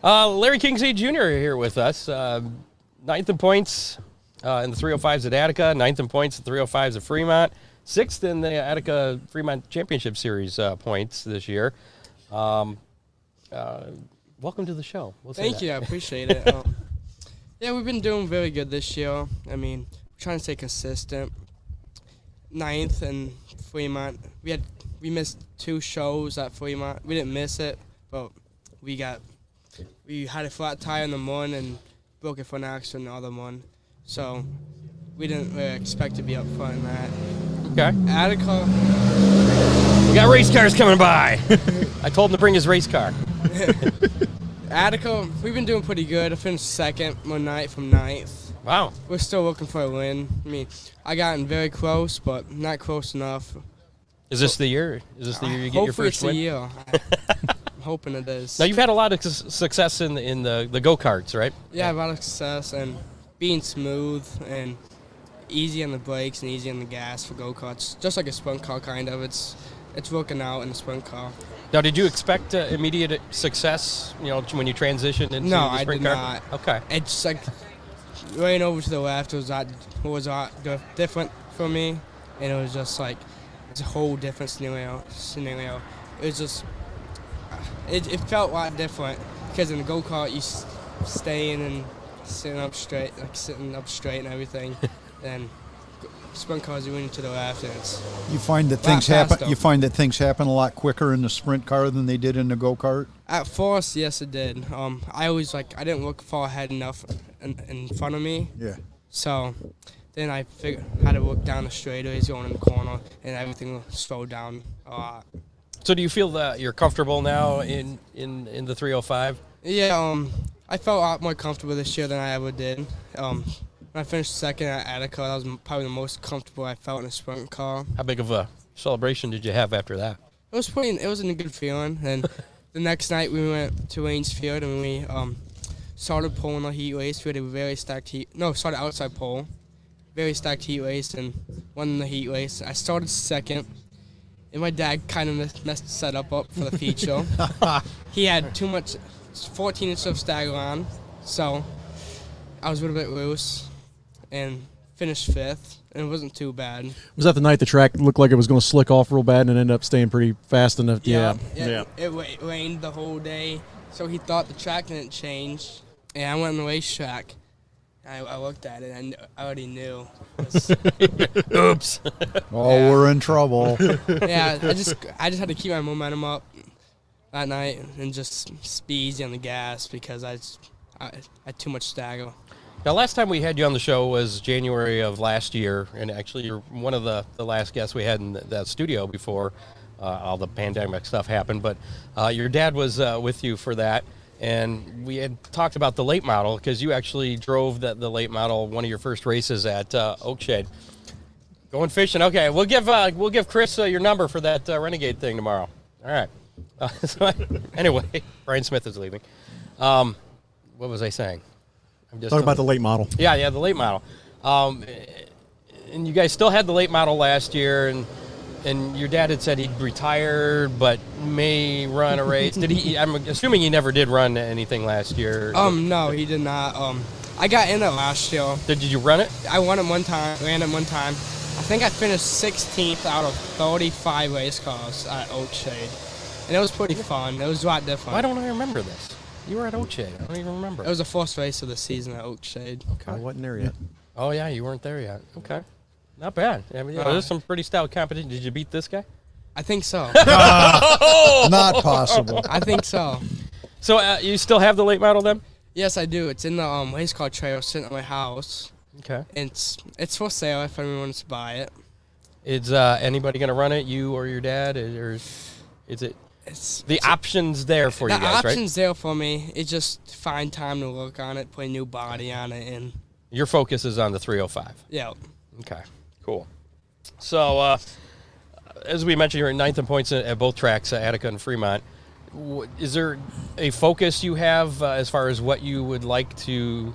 Larry Kingsley Jr. here with us. Ninth in points in the 305s at Attica, ninth in points in the 305s at Fremont, sixth in the Attica Fremont Championship Series points this year. Welcome to the show. We'll say Thank that. you. I appreciate it. Yeah, we've been doing very good this year. I mean, we're trying to stay consistent. Ninth and Fremont. We missed 2 shows at Fremont. We didn't miss it, but we had a flat tire in the one and broke it for an accident in the other one. So we didn't really expect to be up front in that. Okay. Attica. We got race cars coming by. I told him to bring his race car. Attica, we've been doing pretty good. I finished second one night from ninth. Wow. We're still looking for a win. I mean, I gotten very close, but not close enough. Is this the year? Is this the year you get your Hopefully first it's win? the year. I'm hoping it is. Now, you've had a lot of success in the go-karts, right? Yeah, a lot of success and being smooth and easy on the brakes and easy on the gas for go-karts. Just like a sprint car, kind of. It's working out in a sprint car. Now, did you expect immediate success, when you transitioned into No, the I sprint did car? not. Okay. It's like running over to the left was a lot different for me, and it was just like it's a whole different scenario. It was just it felt a lot different because in the go-kart you stay in and sitting up straight and everything. Then sprint cars you went to the left, and it's You find that Lot things happen. faster. You find that things happen a lot quicker in the sprint car than they did in the go-kart. at first, yes, it did. I always I didn't look far ahead enough in front of me. Yeah. So then I had to look down the straightaways going in the corner, and everything slowed down a lot. So do you feel that you're comfortable now in the 305? Yeah, I felt a lot more comfortable this year than I ever did. When I finished second at Attica, that was probably the most comfortable I felt in a sprint car. How big of a celebration did you have after that? It was a good feeling. And the next night we went to Wayne's Field and we started pulling the heat race. We had a very stacked started outside pole. Very stacked heat race and won the heat race. I started second, and my dad kind of messed the setup up for the feature. He had too much 14-inch of stagger on, so I was a little bit loose and finished 5th, and it wasn't too bad. Was that the night the track looked like it was going to slick off real bad and ended up staying pretty fast enough? Yeah. It rained the whole day, so he thought the track didn't change. And I went on the racetrack. I looked at it, and I already knew. Oops. Oh, we're in trouble. Yeah, I just had to keep my momentum up that night and just be easy on the gas because I had too much stagger. Now, last time we had you on the show was January of last year, and actually you're one of the last guests we had in that studio before all the pandemic stuff happened. But your dad was with you for that, and we had talked about the late model because you actually drove the late model one of your first races at Oakshade. Going fishing. Okay, we'll give Chris your number for that Renegade thing tomorrow. All right. Anyway, Brian Smith is leaving. What was I saying? I'm just Talking about the late model. Yeah, the late model. And you guys still had the late model last year, and your dad had said he'd retired, but may run a race. Did he? I'm assuming he never did run anything last year. No, he did not. I got in it last year. Did you run it? I won it one time, ran it one time. I think I finished 16th out of 35 race cars at Oakshade. And it was pretty fun. It was a lot different. Why don't I remember this? You were at Oakshade. I don't even remember. It was the first race of the season at Oakshade. Okay. I wasn't there yet. Oh, yeah, you weren't there yet. Okay. Not bad. I mean, there's some pretty stout competition. Did you beat this guy? I think so. Not possible. I think so. So you still have the late model then? Yes, I do. It's in the race car trailer sitting at my house. Okay. It's for sale if anyone wants to buy it. Is anybody going to run it, you or your dad, or is it? The option's there for you guys, right? The option's there for me. It's just find time to work on it, put a new body on it, and Your focus is on the 305. yeah. Okay, cool. So, as we mentioned, you're at 9th in points at both tracks, Attica and Fremont. Is there a focus you have as far as what you would like to?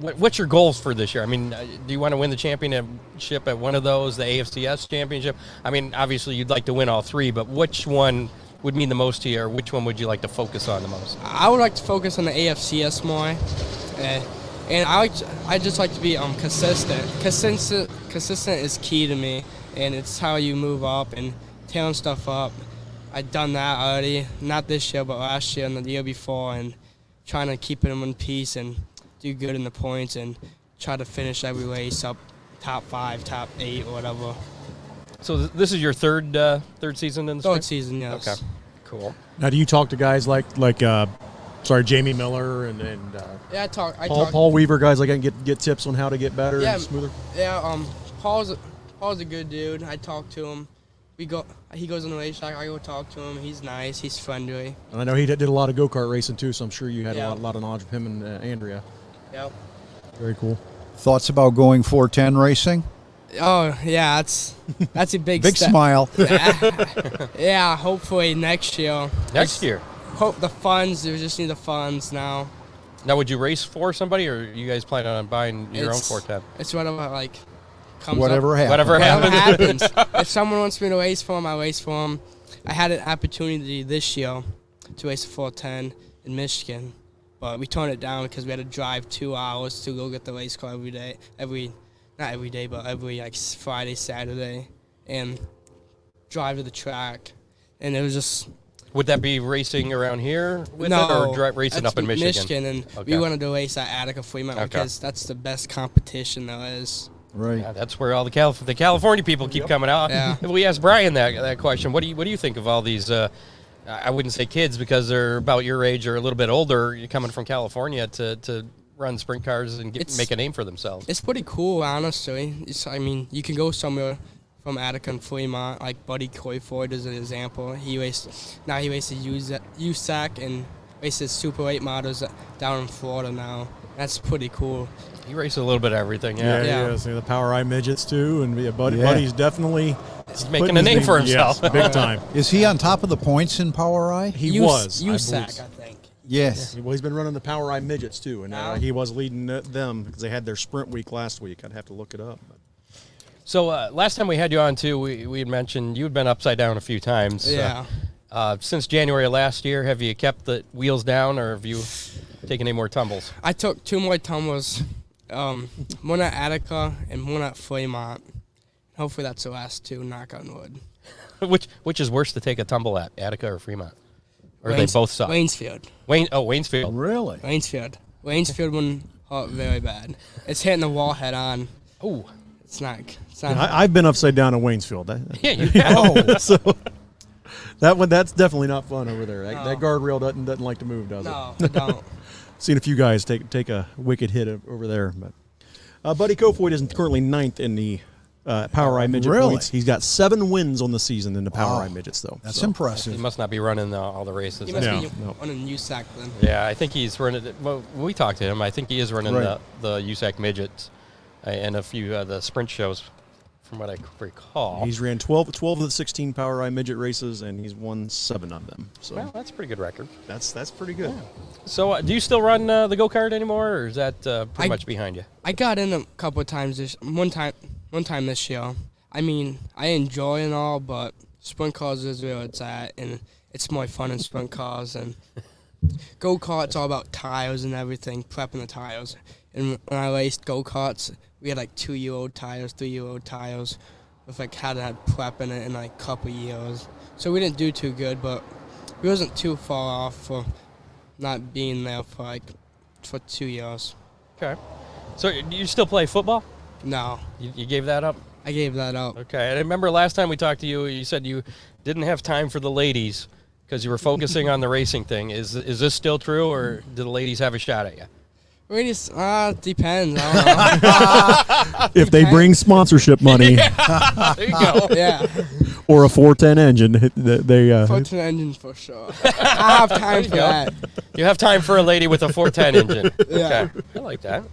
What's your goals for this year? I mean, do you want to win the championship at one of those, the AFCS championship? I mean, obviously you'd like to win all three, but which one would mean the most to you, or which one would you like to focus on the most? I would like to focus on the AFCS more, and I just like to be consistent. Consistent is key to me, and it's how you move up and tearing stuff up. I've done that already, not this year, but last year and the year before, and trying to keep it in one piece and do good in the points and try to finish every race up top 5, top 8, or whatever. So this is your third season in the Third spring? season, yes. Okay, cool. Now, do you talk to guys like Jamie Miller and Yeah, I talk. Paul Weaver, guys like that, and get tips on how to get better Yeah, and smoother? Yeah, Paul's a good dude. I talk to him. He goes on the racetrack. I go talk to him. He's nice. He's friendly. And I know he did a lot of go-kart racing too, so I'm sure you had Yeah. a lot of knowledge of him and Andrea. Yep. Very cool. Thoughts about going 410 racing? Oh yeah, that's a big Big step. smile. Yeah, hopefully next year. Next year. Hope the funds. We just need the funds now. Now, would you race for somebody, or you guys plan on buying your own It's- 410? It's whatever comes Whatever up. happens. Whatever Whatever happens. happens. If someone wants me to race for him, I race for him. I had an opportunity this year to race a 410 in Michigan, but we turned it down because we had to drive 2 hours to go get the race car every day. Not every day, but every Friday, Saturday, and drive to the track. And it was just Would that be racing around here with no, it, or racing that's up in Michigan? and Okay. we wanted to race at Attica Fremont Okay. because that's the best competition there is. Right. Yeah, that's where all the California people keep coming out. Yeah. If we asked Brian that question, what do you think of all these? I wouldn't say kids because they're about your age or a little bit older. You're coming from California to run sprint cars and make a name for themselves. It's pretty cool, honestly. You can go somewhere from Attica and Fremont, like Buddy Coyford is an example. He races USAC and races Super 8 models down in Florida now. That's pretty cool. He races a little bit of everything. Yeah, Yeah, Yeah. yeah. So the Power Eye midgets too, and Yeah. Buddy's definitely he's putting making a his name for himself. yes, big time. Is he on top of the points in Power Eye? He was. I USAC, believe. I think. Yes. Well, he's been running the Power Eye midgets too, and Now? he was leading them because they had their sprint week last week. I'd have to look it up. But. So last time we had you on too, we had mentioned you had been upside down a few times. Yeah. Since January of last year, have you kept the wheels down, or have you taken any more tumbles? I took 2 more tumbles One at Attica and one at Fremont. Hopefully that's the last two, knock on wood. Which is worse to take a tumble at, Attica or Fremont? Or they both suck? Waynesfield. Waynesfield. Really? Waynesfield one hurt very bad. It's hitting the wall head on. Oh. It's not. I've been upside down in Waynesfield. Yeah, you have. So that's definitely not fun over there. That guardrail doesn't like to move, does it? No, I don't. Seen a few guys take a wicked hit over there. But Buddy Kofoid is currently 9th in the Power Eye Midget Really? points. He's got 7 wins on the season in the Power Eye Midgets, though. That's So, He impressive. must not be running all the races. He must No, be no. on a USAC then. Yeah, I think he's running. Well, we talked to him. I think he is running Right. the USAC midgets and a few the sprint shows, from what I recall. He's ran 12 of the 16 Power Eye Midget races, and he's won 7 of them. So Well, that's a pretty good record. that's pretty good. So, do you still run the go kart anymore, or is that pretty much behind you? I got in a couple of times one time this year. I mean, I enjoy and all, but sprint cars is where it's at, and it's more fun in sprint cars. And go karts all about tires and everything, prepping the tires. And when I raced go karts, we had like 2-year-old tires, 3-year-old tires, with like had to have prep in it in like a couple years. So we didn't do too good, but we wasn't too far off for not being there for 2 years. Okay. So, do you still play football? No, You gave that up? I gave that up. Okay. And I remember last time we talked to you, you said you didn't have time for the ladies because you were focusing on the racing thing. Is this still true, or do the ladies have a shot at you? Depends. I don't know. If they bring sponsorship money There you go. Yeah, or a 410 engine, they 14 engine for sure. I have time for that. You have time for a lady with a 410 engine. Yeah. Okay. I like that.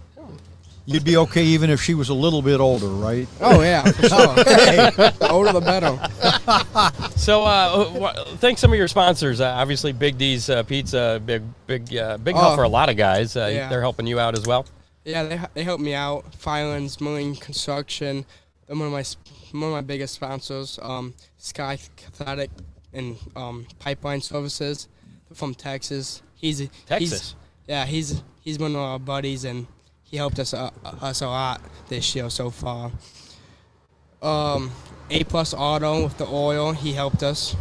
You'd be okay even if she was a little bit older, right? Oh yeah, for sure. The older the better. So, thanks some of your sponsors. Obviously, Big D's Pizza, big help for a lot of guys. Yeah. They're helping you out as well. Yeah, they help me out. Firelands, Marine Construction. They're one of my biggest sponsors. Sky Cathodic and Pipeline Services. They're from Texas. Texas? He's one of our buddies, and he helped us a lot this year so far. A Plus Auto with the oil, he helped us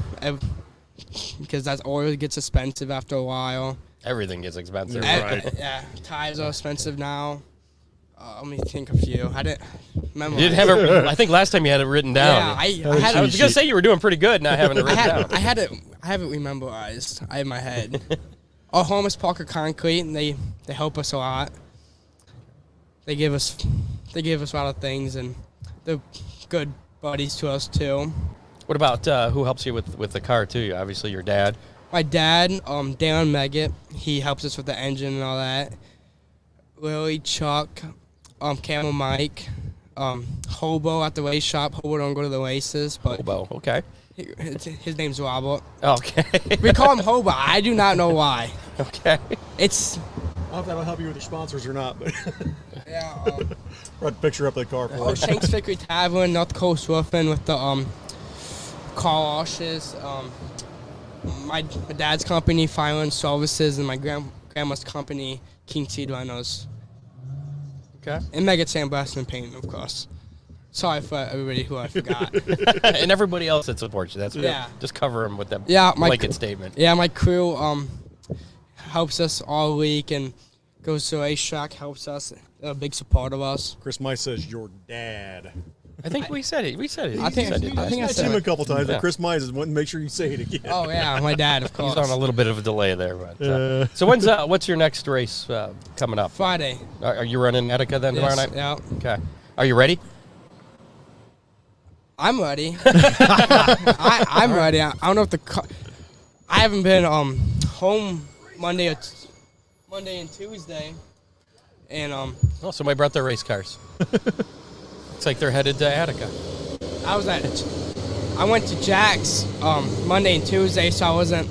because that oil gets expensive after a while. Everything gets expensive. Yeah, tires are expensive now. Let me think a few. I didn't remember. You didn't have it. I think last time you had it written down. Yeah, I had I was gonna say you were doing pretty good not having it written down. I have it memorized. I have my head. Our home is Parker Concrete, and they help us a lot. They give us a lot of things, and they're good buddies to us too. What about who helps you with the car too? Obviously, your dad. My dad, Darren Meggett, he helps us with the engine and all that. Lily, Chuck, Camel Mike, Hobo at the race shop. Hobo don't go to the races, but Hobo. Okay. his name's Robert. Okay. We call him Hobo. I do not know why. Okay. It's I don't know if that'll help you with your sponsors or not, but yeah. brought the picture up of the car for us. Shanks Vickery Tavern, North Coast Roofing with the car washes. My dad's company, Fireland Services, and my grandma's company, King Seed Reynolds. Okay. And Meggett Sandblast and Paint, of course. Sorry for everybody who I forgot. And everybody else that supports you. That's Yeah. Just cover them with that Yeah, blanket statement. Yeah, my crew helps us all week and goes to racetrack, helps us. They're a big support of us. Chris Mice says your dad. I think we said it. We said it. I think I I said seen him a it. couple times, Yeah. but Chris Mize is wanting to make sure you say it again. Oh yeah, my dad, of course. He's on a little bit of a delay there, but so what's your next race coming up? Friday. Are you running Attica then tomorrow night? Yeah. Okay. Are you ready? I'm ready. I'm ready. I don't know if I haven't been home Monday and Tuesday, and Oh, somebody brought their race cars. Looks like they're headed to Attica. I went to Jack's Monday and Tuesday, so I wasn't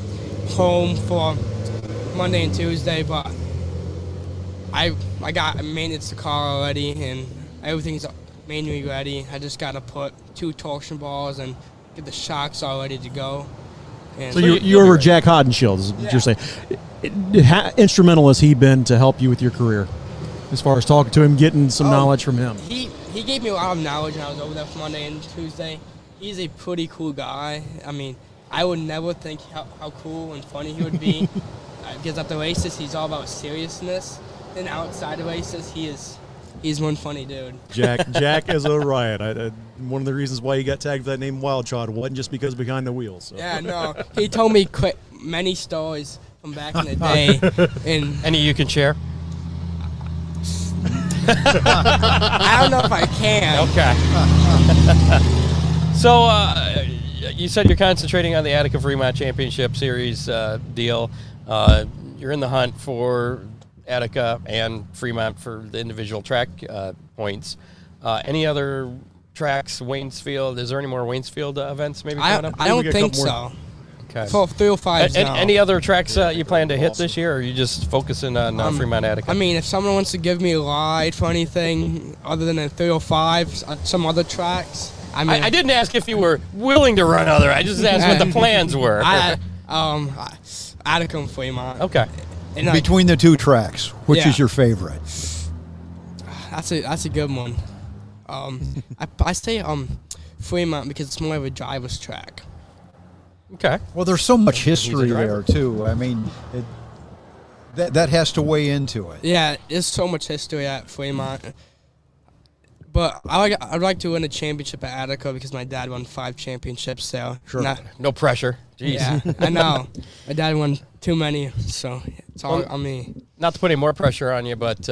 home for Monday and Tuesday, but I maintenance the car already, and everything's manually ready. I just got to put 2 torsion balls and get the shocks all ready to go. And So you were Jack Hodenshield, is what you're saying. How instrumental has he been to help you with your career? as far as talking to him, getting some knowledge from him? He gave me a lot of knowledge when I was over there for Monday and Tuesday. He's a pretty cool guy. I mean, I would never think how cool and funny he would be. Because at the races, he's all about seriousness. And outside the races, he's one funny dude. Jack is a riot. One of the reasons why he got tagged with that name Wildshot wasn't just because behind the wheels. So. Yeah, no. He told me many stories from back in the day. And Any you can share? I don't know if I can. Okay. So you said you're concentrating on the Attica Fremont Championship Series deal. You're in the hunt for Attica and Fremont for the individual track points. Any other tracks, Waynesfield? Is there any more Waynesfield events maybe coming up? I don't think so. Okay. For 305s now. Any other tracks you plan to hit this year, or are you just focusing on Fremont Attica? I mean, if someone wants to give me a ride for anything other than a 305, some other tracks. I mean, I didn't ask if you were willing to run other. I just asked what the plans were. Attica and Fremont. Okay. And Between the two tracks, which Yeah. is your favorite? that's a good one. I say Fremont because it's more of a driver's track. Okay. Well, there's so much history driver. there too. I mean, that has to weigh into it. Yeah, there's so much history at Fremont. But I'd like to win a championship at Attica because my dad won 5 championships there. Sure. No pressure. Jeez. Yeah, I know. My dad won too many, so it's all on me. Not to put any more pressure on you, but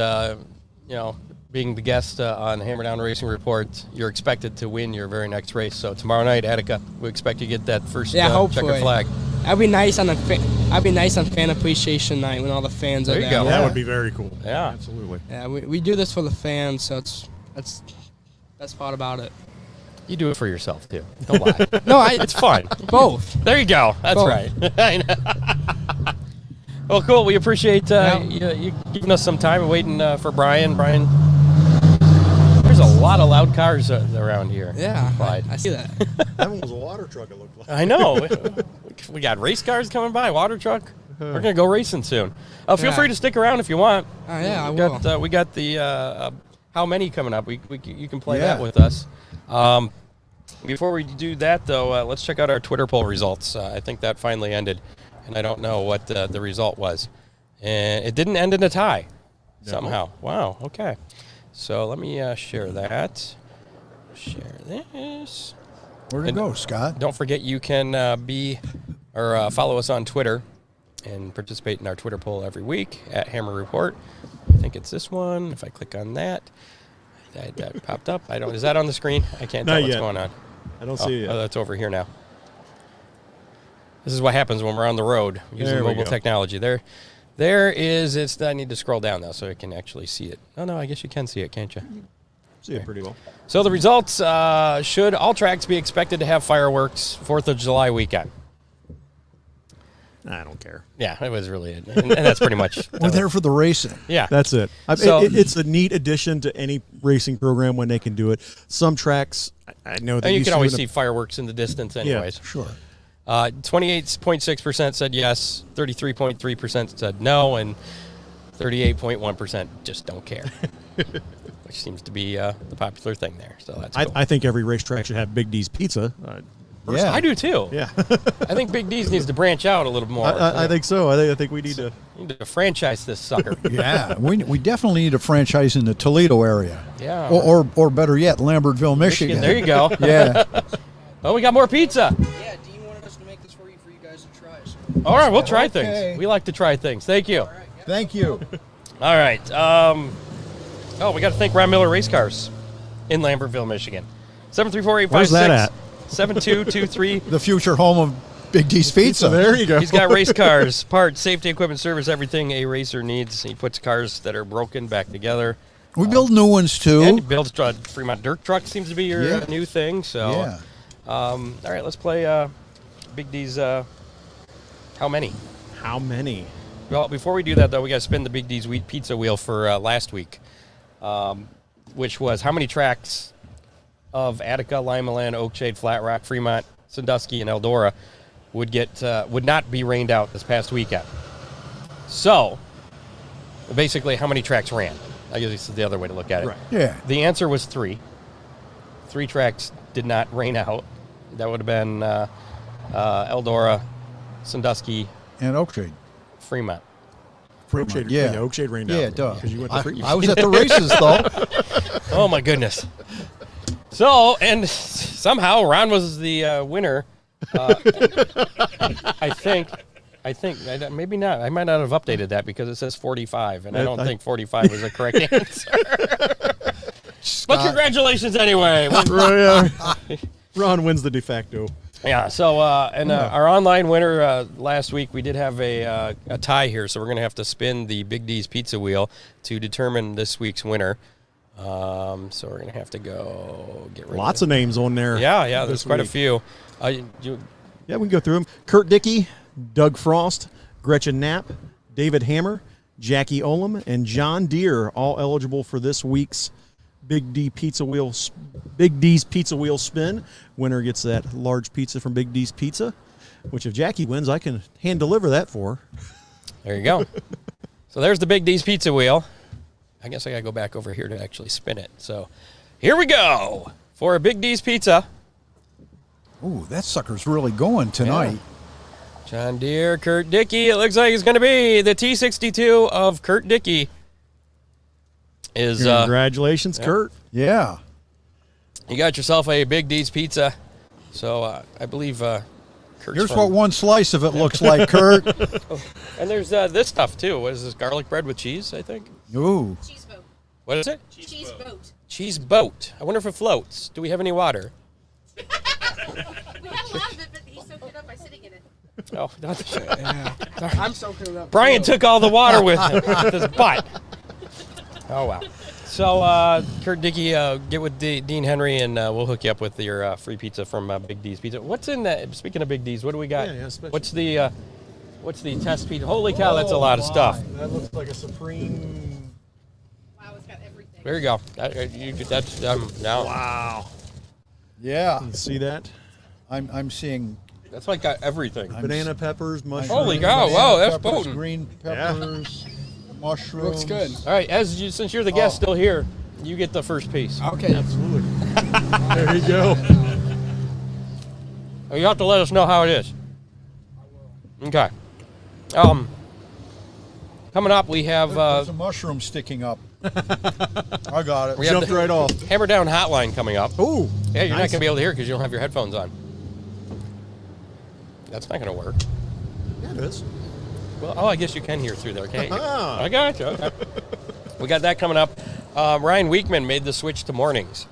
being the guest on Hammer Down Racing Report, you're expected to win your very next race. So tomorrow night, Attica, we expect you to get that first hopefully. checkered flag. That'd be nice on fan appreciation night when all the fans There are you there. go. That would be very cool. Yeah. Absolutely. Yeah, we do this for the fans, so that's best part about it. You do it for yourself too. Don't lie. No, It's fun. both. There you go. That's Both. right. I know. Well, cool. We appreciate you giving us some time and waiting for Brian. Brian, there's a lot of loud cars around here. Yeah, Clyde. I see that. That one was a water truck, it looked like. I know. We got race cars coming by, water truck. We're going to go racing soon. Feel Yeah. free to stick around if you want. Oh, yeah, I will. We got the How Many coming up. You can play Yeah. that with us. Before we do that, though, let's check out our Twitter poll results. I think that finally ended, and I don't know what the result was. And it didn't end in a tie somehow. Wow, okay. So let me share that. Share this. Where'd it go, Scott? Don't forget you can follow us on Twitter and participate in our Twitter poll every week at Hammer Report. I think it's this one. If I click on that popped up. Is that on the screen? I can't tell Not what's yet. going on. I don't see it yet. Oh, that's over here now. This is what happens when we're on the road using There we mobile go. technology. There is. I need to scroll down though so I can actually see it. Oh no, I guess you can see it, can't you? See it pretty well. So the results, should all tracks be expected to have fireworks 4th of July weekend? I don't care. Yeah, it was really it. And that's pretty much. We're there for the racing. Yeah. That's it. So- It's a neat addition to any racing program when they can do it. Some tracks, I know that And you used can to always do see it- fireworks in the distance anyways. Sure. 28.6% said yes, 33.3% said no, and 38.1% just don't care, which seems to be the popular thing there. So that's cool. I think every racetrack should have Big D's Pizza. Yeah. I do too. Yeah, I think Big D's needs to branch out a little more. I think so. I think we need to. We need to franchise this sucker. Yeah, we definitely need a franchise in the Toledo area. Yeah. Or better yet, Lambertville, Michigan. There you go. Yeah. Oh, we got more pizza. Yeah, Dean wanted us to make this for you guys to try. So. All right, we'll try Okay. things. We like to try things. Thank you. Thank you. All right. We got to thank Ron Miller Race Cars in Lambertville, Michigan. 734-856. Where's that at? 7223. The future home of Big D's Pizza. There you go. He's got race cars, parts, safety equipment, service, everything a racer needs. He puts cars that are broken back together. We build new ones too. And he builds Fremont dirt truck seems to be your Yeah. new thing. So, Yeah. all right, let's play Big D's How Many? How many? Well, before we do that, though, we got to spin the Big D's pizza wheel for last week, which was how many tracks of Attica, Limaland, Oakshade, Flat Rock, Fremont, Sandusky, and Eldora would not be rained out this past weekend. So, basically, how many tracks ran? I guess this is the other way to look at it. Right. Yeah. The answer was 3. 3 tracks did not rain out. That would have been Eldora, Sandusky, And Oakshade. Fremont. Fremont, Oakshade, yeah. Oakshade rained out. Yeah, duh. Because you went to Fremont. I was at the races, though. Oh my goodness. So, and somehow Ron was the winner. I think, maybe not. I might not have updated that because it says 45, and I don't think 45 is the correct answer. But congratulations anyway. Ron wins the de facto. Yeah, so, our online winner last week, we did have a tie here, so we're going to have to spin the Big D's Pizza Wheel to determine this week's winner. So we're going to have to go get rid Lots of names on there. Yeah, there's this quite a week. few. Yeah, we can go through them. Kurt Dickey, Doug Frost, Gretchen Knapp, David Hammer, Jackie Olam, and John Deere, all eligible for this week's Big D's Pizza Wheel spin. Winner gets that large pizza from Big D's Pizza, which if Jackie wins, I can hand deliver that for her. There you go. So there's the Big D's Pizza Wheel. I guess I got to go back over here to actually spin it. So here we go for a Big D's Pizza. Ooh, that sucker's really going tonight. John Deere, Kurt Dickey. It looks like it's going to be the T62 of Kurt Dickey. Congratulations, Kurt. Yeah. You got yourself a Big D's Pizza. So I believe Kurt's Here's what one slice of it looks like, Kurt. And there's this stuff, too. What is this? Garlic bread with cheese, I think? Ooh. Cheese boat. What is it? Cheese boat. Cheese boat. I wonder if it floats. Do we have any water? We have a lot of it, but he soaked it up by sitting in it. Oh, I'm soaking it up. Brian too. took all the water with his butt. Oh, wow. So, Kurt Dickey, get with Dean Henry, and we'll hook you up with your free pizza from Big D's Pizza. What's in that? Speaking of Big D's, what do we got? Yeah, special. What's the test pizza? Holy cow, that's a lot of stuff. That looks like a supreme. Wow, it's got everything. There you go. That's now. Wow. Yeah. You see that? I'm seeing That's like got everything. Banana peppers, mushrooms. Holy cow! banana Whoa, that's peppers, potent. green peppers, mushrooms. Looks good. All right, since you're the guest still here, you get the first piece. Okay. Absolutely. There you go. You have to let us know how it is. Okay. Coming up, we have There's a mushroom sticking up. I got it. We have Jumped right off. Hammer Down Hotline coming up. Ooh. Yeah, you're not nice. going to be able to hear because you don't have your headphones on. That's not going to work. Yeah, it is. Well, I guess you can hear through there, can't you? Ah. I got you. Okay. We got that coming up. Ryan Weekman made the switch to mornings,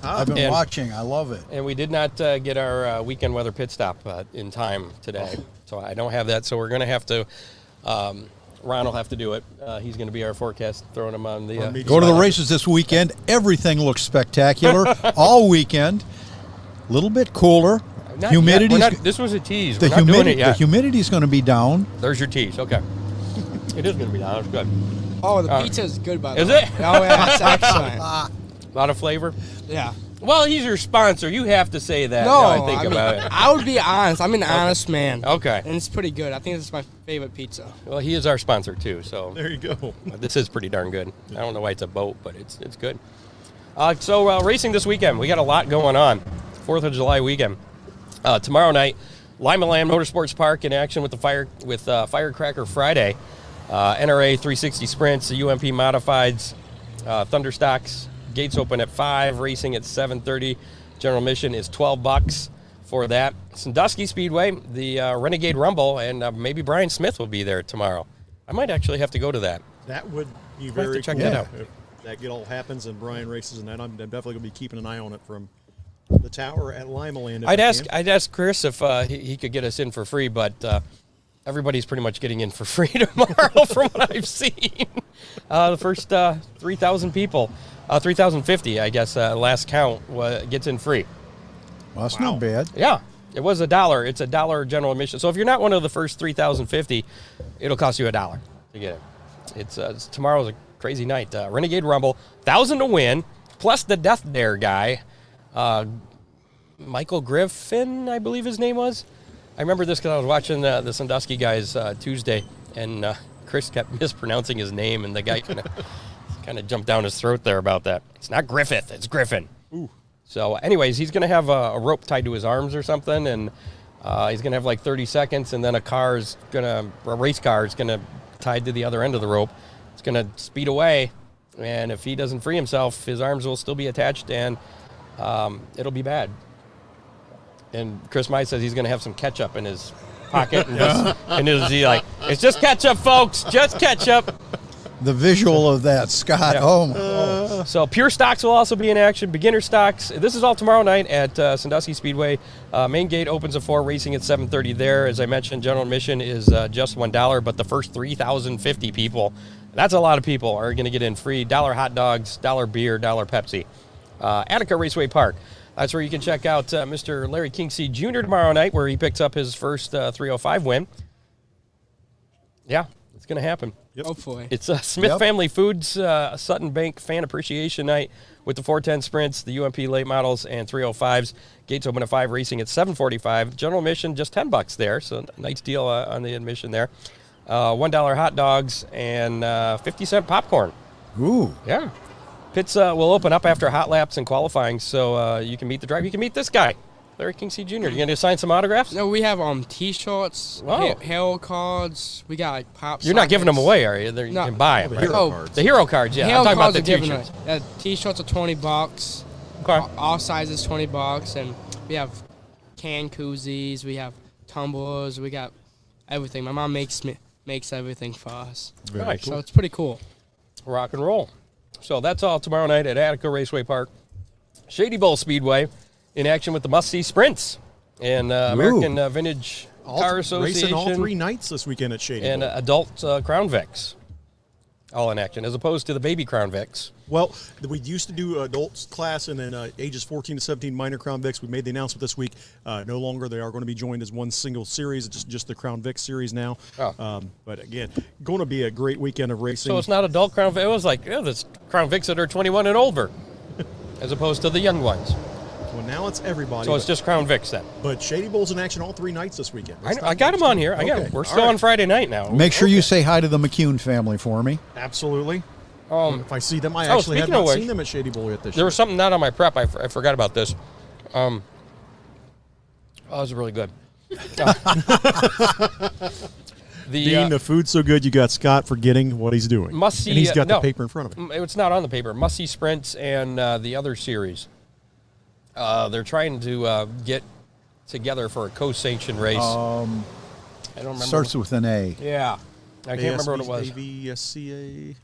I've been And- watching. I love it. and we did not get our weekend weather pit stop in time today. So I don't have that. So we're going to have to. Ron will have to do it. He's going to be our forecast, throwing him on the. Go to the races this weekend. Everything looks spectacular all weekend. A little bit cooler. Not Humidity's yet. This was a tease. the We're not doing it humidity. The yet. humidity's going to be down. There's your tease. Okay. It is going to be down. That's good. Oh, the pizza is good, by the Is way. it? Oh, yeah, it's excellent. A lot of flavor. Yeah. Well, he's your sponsor. You have to say that. No, now I think mean, about it. I would be honest. I'm an honest man. Okay. And it's pretty good. I think this is my favorite pizza. Well, he is our sponsor too, so There you go. this is pretty darn good. I don't know why it's a boat, but it's good. So racing this weekend, we got a lot going on. 4th of July weekend. Tomorrow night, Lima Land Motorsports Park in action with the Firecracker Friday. NRA 360 Sprints, the UMP Modifieds, Thunderstocks. Gates open at 5, racing at 7:30. General admission is $12 for that. Sandusky Speedway, the Renegade Rumble, and maybe Brian Smith will be there tomorrow. I might actually have to go to that. That would be have to very check cool. that out. If that all happens and Brian races and that, I'm definitely going to be keeping an eye on it from the tower at Lima Land. if I'd I can. ask Chris if he could get us in for free, but everybody's pretty much getting in for free tomorrow from what I've seen. The first 3,000 people, 3,050, I guess, last count, gets in free. Well, that's not bad. Yeah, it was $1. It's $1 general admission. So if you're not one of the first 3,050, it'll cost you $1 to get in. It's tomorrow's a crazy night. Renegade Rumble, 1,000 to win, plus the Death Dare guy, Michael Griffin, I believe his name was. I remember this because I was watching the Sandusky guys Tuesday, and Chris kept mispronouncing his name, and the guy kind kind of jumped down his throat there about that. It's not Griffith, it's Griffin. Ooh. So anyways, he's going to have a rope tied to his arms or something, and he's going to have like 30 seconds, and then a race car is going to tied to the other end of the rope. It's going to speed away, and if he doesn't free himself, his arms will still be attached, and it'll be bad. And Chris Mize says he's going to have some ketchup in his pocket, and it's just ketchup, folks, just ketchup. The visual of that, Scott. Yeah. Oh, So pure stocks will also be in action. Beginner stocks. This is all tomorrow night at Sandusky Speedway. Main gate opens at 4, racing at 7:30 there. As I mentioned, general admission is just $1, but the first 3,050 people, that's a lot of people, are going to get in free. $1 hot dogs, $1 beer, $1 Pepsi. Attica Raceway Park. That's where you can check out Mr. Larry Kinksey Jr. tomorrow night, where he picks up his first 305 win. Yeah, it's going to happen. Hopefully. It's Smith Family Foods Sutton Bank Fan Appreciation Night with the 410 Sprints, the UMP Late Models, and 305s. Gates open at 5, racing at 7:45. General admission, just $10 there, so nice deal on the admission there. $1 hot dogs and 50-cent popcorn. ooh. Yeah. Pits will open up after hot laps and qualifying, so you can meet the driver. You can meet this guy, Larry Kinksey Jr. You going to sign some autographs? No, we have T-shirts, Wow. hero cards. We got like pop. You're not giving them sockets. away, are you? You No. can buy them. The Right? hero cards. The hero cards, yeah. Hero I'm talking about cards the are given T-shirts. away. T-shirts are $20. Okay. All sizes $20, and we have can koozies. We have tumblers. We got everything. My mom makes everything for us, Nice. so it's pretty cool. Rock and roll. So that's all tomorrow night at Attica Raceway Park. Shady Bowl Speedway in action with the must-see sprints and American Vintage Car Association. Racing all 3 nights this weekend at Shady and Bowl. adult Crown Vics. All in action, as opposed to the baby Crown Vics. Well, we used to do adults class and then ages 14 to 17 minor Crown Vics. We made the announcement this week. No longer. They are going to be joined as one single series. It's just the Crown Vic series now. Oh. But again, going to be a great weekend of racing. So it's not adult Crown Vic. It was like, this Crown Vics that are 21 and older, as opposed to the young ones. Well, now it's everybody. So it's just Crown Vics then. But Shady Bowl's in action all 3 nights this weekend. I got them on here. I got Okay. them. We're All still right. on Friday night now. Make sure you say hi to the McCune family for me. Absolutely. If I see them, I oh, actually have speaking of not which, seen them at Shady Bowl yet this There year. was something not on my prep. I forgot about this. Oh, it was really good. Dean, the food's so good, you got Scott forgetting what he's doing. Must see. And he's got no, the paper in front of him. It's not on the paper. Must see sprints and the other series. They're trying to get together for a co-sanctioned race. I don't remember. Starts with an A. Yeah, I can't remember what it was. AVSCA.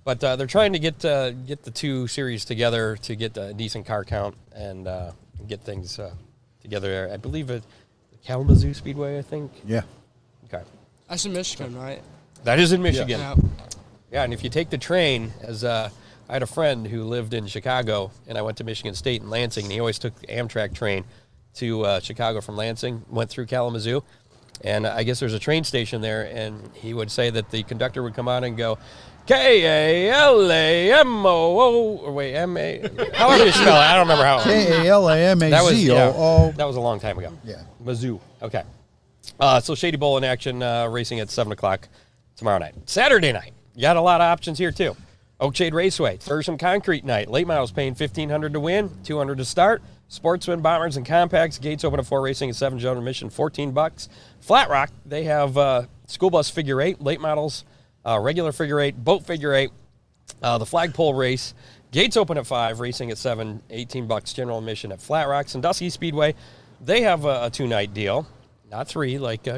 But they're trying to get the 2 series together to get a decent car count and get things together. I believe it's Kalamazoo Speedway, I think. Yeah. Okay. That's in Michigan, right? That is in Michigan. Yeah. Yeah, and if you take the train, as I had a friend who lived in Chicago, and I went to Michigan State in Lansing, and he always took the Amtrak train to Chicago from Lansing, went through Kalamazoo, and I guess there's a train station there, and he would say that the conductor would come on and go, K-A-L-A-M-O-O, or wait, M-A, however you spell it, I don't remember how. K-A-L-A-M-A-Z-O-O. That was a long time ago. Yeah. Mizzou. Okay. So Shady Bowl in action, racing at 7 o'clock tomorrow night. Saturday night, you got a lot of options here, too. Oakshade Raceway, Thurston Concrete Night. Late models paying $1,500 to win, $200 to start. Sportsman, Bombers, and Compacts. Gates open at 4, racing at 7. General admission, $14. Flat Rock, they have school bus figure 8, late models, regular figure 8, boat figure 8, the flagpole race. Gates open at 5, racing at 7, $18. General admission at Flat Rock. Sandusky Speedway, they have a 2-night deal. Not 3 like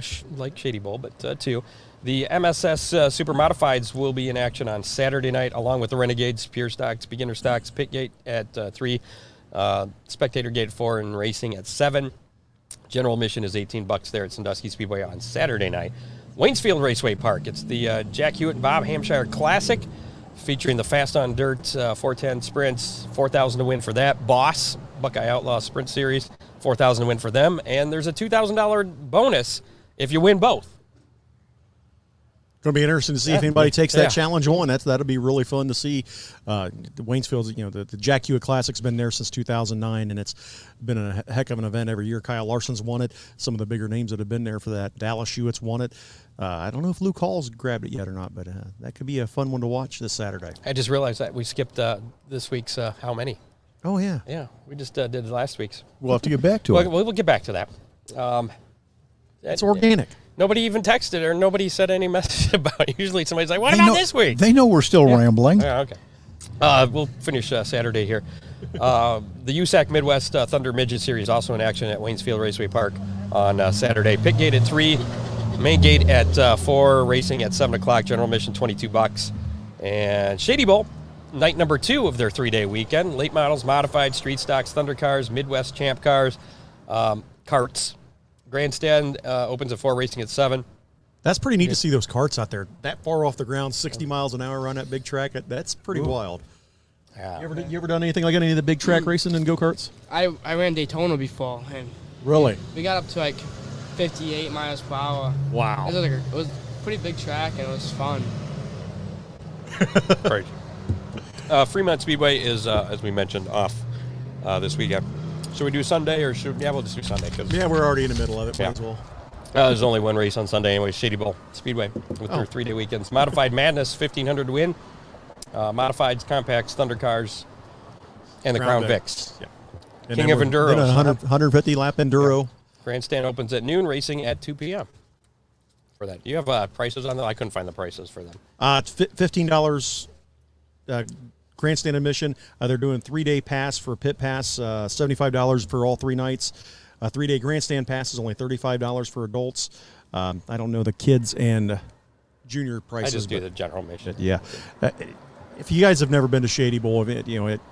Shady Bowl, but 2. The MSS Super Modifieds will be in action on Saturday night, along with the Renegades, Pure Stocks, Beginner Stocks, Pit Gate at 3, Spectator Gate at 4, and racing at 7. General admission is $18 there at Sandusky Speedway on Saturday night. Waynesfield Raceway Park, it's the Jack Hewitt and Bob Hampshire Classic, featuring the Fast on Dirt 410 sprints, $4,000 to win for that. Boss, Buckeye Outlaw Sprint Series, $4,000 to win for them. And there's a $2,000 bonus if you win both. Going to be interesting to see if anybody takes that challenge on. That'll be really fun to see. The Waynesfield's, the Jack Hewitt Classic's been there since 2009, and it's been a heck of an event every year. Kyle Larson's won it. Some of the bigger names that have been there for that. Dallas Hewitt's won it. I don't know if Luke Hall's grabbed it yet or not, but that could be a fun one to watch this Saturday. I just realized that we skipped this week's How Many. Oh, yeah. Yeah, we just did last week's. We'll have to get back to it. We'll get back to that. It's organic. Nobody even texted or nobody said any message about it. Usually somebody's like, what about this week? They know we're still rambling. Yeah, okay. We'll finish Saturday here. The USAC Midwest Thunder Midget Series also in action at Waynesfield Raceway Park on Saturday. Pit gate at 3, main gate at 4, racing at 7 o'clock, general admission $22. And Shady Bowl, night number 2 of their 3-day weekend. Late models, modified, street stocks, Thunder cars, Midwest Champ cars, karts. Grandstand opens at 4, racing at 7. That's pretty neat to see those carts out there that far off the ground, 60 miles an hour around that big track. That's pretty wild. Yeah. You ever done anything like any of the big track racing and go-karts? I ran Daytona before, and Really? we got up to like 58 miles per hour. Wow. It was a pretty big track, and it was fun. Right. Fremont Speedway is, as we mentioned, off this weekend. Should we do Sunday or we'll just do Sunday? Cause, Yeah, we're already in the middle of it. Yeah. Might as well. there's only one race on Sunday anyway, Shady Bowl Speedway with their 3-day weekends. Modified Madness, 1,500 to win. Modifieds, compacts, Thunder cars, and the Crown Vics. Yeah. King of Enduro. Then a 150 lap Enduro. Grandstand opens at noon, racing at 2 p.m. for that. Do you have prices on them? I couldn't find the prices for them. It's $15 grandstand admission. They're doing 3-day pass for pit pass, $75 for all 3 nights. 3-day grandstand pass is only $35 for adults. I don't know the kids and junior prices. I just do the general admission. Yeah. If you guys have never been to Shady Bowl,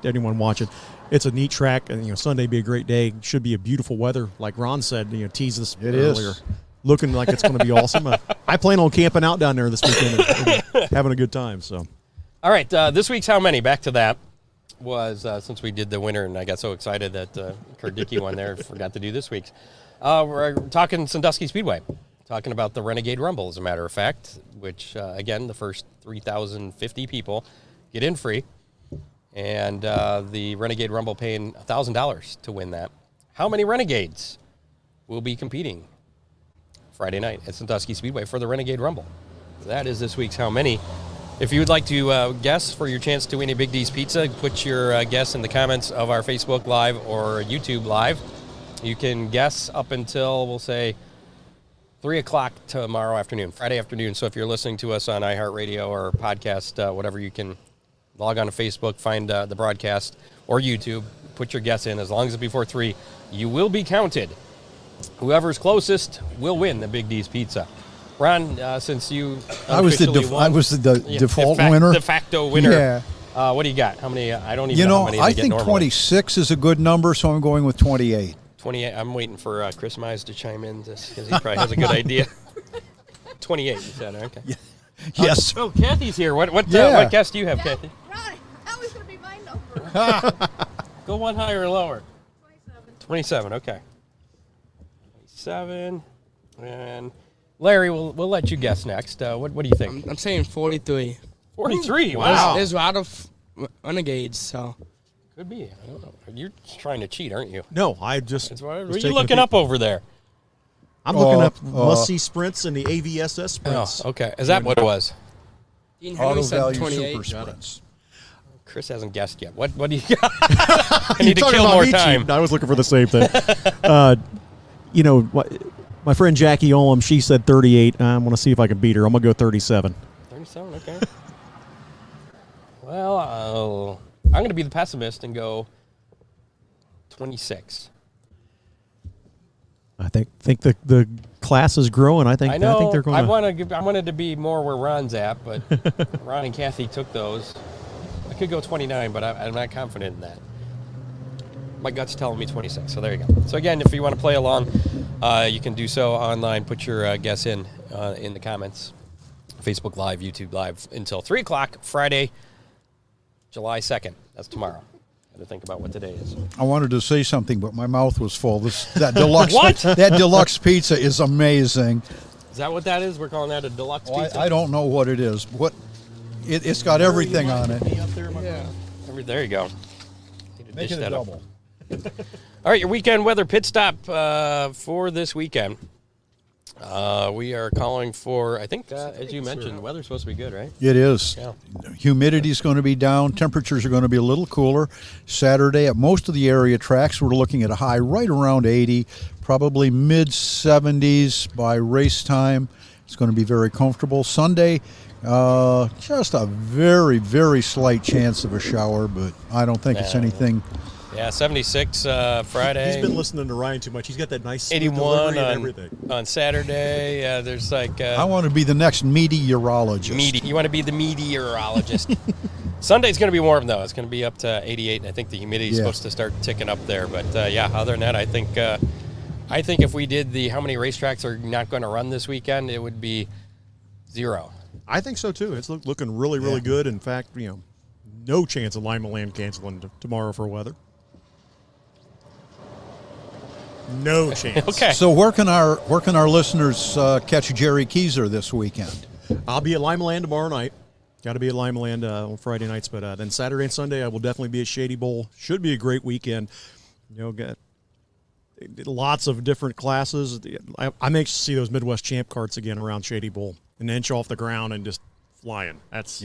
anyone watching, it's a neat track, and Sunday be a great day. Should be a beautiful weather, like Ron said. Teased this earlier. Looking like it's going to be awesome. I plan on camping out down there this weekend and having a good time. So, all right, this week's How Many? Back to that was since we did the winner, and I got so excited that Kurt Dickey won there, forgot to do this week's. We're talking Sandusky Speedway, talking about the Renegade Rumble, as a matter of fact, which again, the first 3,050 people get in free, and the Renegade Rumble paying $1,000 to win that. How many Renegades will be competing Friday night at Sandusky Speedway for the Renegade Rumble? That is this week's How Many. If you would like to guess for your chance to win a Big D's Pizza, put your guess in the comments of our Facebook Live or YouTube Live. You can guess up until, we'll say, 3 o'clock tomorrow afternoon, Friday afternoon. So if you're listening to us on iHeartRadio or podcast, whatever, you can log on to Facebook, find the broadcast, or YouTube, put your guess in. As long as it's before 3, you will be counted. Whoever's closest will win the Big D's Pizza. Ron, since you I was the default winner, de facto winner. Yeah. What do you got? How many? I don't even know how many I they get think normally. 26 is a good number, so I'm going with 28. 28. I'm waiting for Chris Mize to chime in because he probably has a good idea. 28, you said. Okay. Yeah. Yes. Oh, Kathy's here. What guess do you have, Kathy? Ron, that was going to be my number. Go one higher or lower. 27. 27. Okay. 27. And Larry, we'll let you guess next. What do you think? I'm saying 43. 43. Wow. There's a lot of Renegades, so. Could be. I don't know. You're trying to cheat, aren't you? no, I just. What are was you taking a looking peek. up over there? I'm looking up must-see sprints and the AVSS sprints. Oh, okay. Is that what it was? Dean Auto Henry said value 28. super sprints. Chris hasn't guessed yet. What do you got? I need to Talking kill about more me time. cheating, I was looking for the same thing. My friend Jackie Olam, she said 38. I'm going to see if I can beat her. I'm going to go 37. 37, okay. Well, I'm going to be the pessimist and go 26. I think the class is growing. I think they're going. I wanted to be more where Ron's at, but Ron and Kathy took those. I could go 29, but I'm not confident in that. My gut's telling me 26, so there you go. So again, if you want to play along, you can do so online. Put your guess in the comments. Facebook Live, YouTube Live until 3 o'clock Friday, July 2nd. That's tomorrow. Got to think about what today is. I wanted to say something, but my mouth was full. That deluxe What? That deluxe pizza is amazing. Is that what that is? We're calling that a deluxe pizza? I don't know what it is. It's got everything on it. Yeah. There you go. Need to Make dish it a that up. double. All right, your weekend weather pit stop for this weekend. We are calling for, I think, as you mentioned, the weather's supposed to be good, right? It is. Yeah. Humidity's going to be down. Temperatures are going to be a little cooler. Saturday at most of the area tracks, we're looking at a high right around 80, probably mid-70s by race time. It's going to be very comfortable. Sunday, just a very, very slight chance of a shower, but I don't think it's anything. Yeah, 76 Friday. He's been listening to Ryan too much. He's got that nice smooth 81 delivery and everything. on Saturday. There's like I want to be the next meteorologist. You want to be the meteorologist. Sunday's going to be warm though. It's going to be up to 88. I think the humidity is supposed to start ticking up there. But yeah, other than that, I think if we did how many racetracks are not going to run this weekend, it would be 0. I think so too. It's looking really, really good. In fact, no chance of Lima Land canceling tomorrow for weather. No chance. Okay. So where can our listeners catch Jerry Keyser this weekend? I'll be at Lima Land tomorrow night. Got to be at Lima Land on Friday nights, but then Saturday and Sunday I will definitely be at Shady Bowl. Should be a great weekend. Got lots of different classes. I'm anxious to see those Midwest Champ carts again around Shady Bowl, an inch off the ground and just flying. That's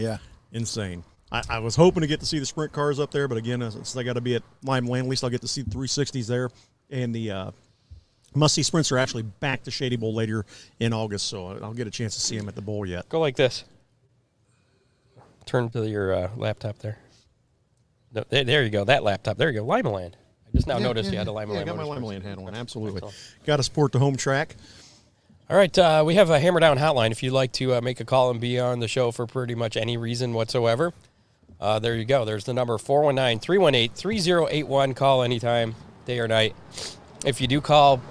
insane. I was hoping to get to see the sprint cars up there, but again, since I got to be at Lima Land, at least I'll get to see the 360s there. And the must-see sprints are actually back to Shady Bowl later in August, so I'll get a chance to see them at the bowl yet. Go like this. Turn to your laptop there. No, there you go. That laptop. There you go. Lima Land. I just now noticed you had a Lima Land. I got my Motorsports. Lima Land hat on. Absolutely. Excellent. Got to support the home track. All right, we have a Hammer Down hotline. If you'd like to make a call and be on the show for pretty much any reason whatsoever, there you go. There's the number 419-318-3081. Call anytime, day or night. If you do call,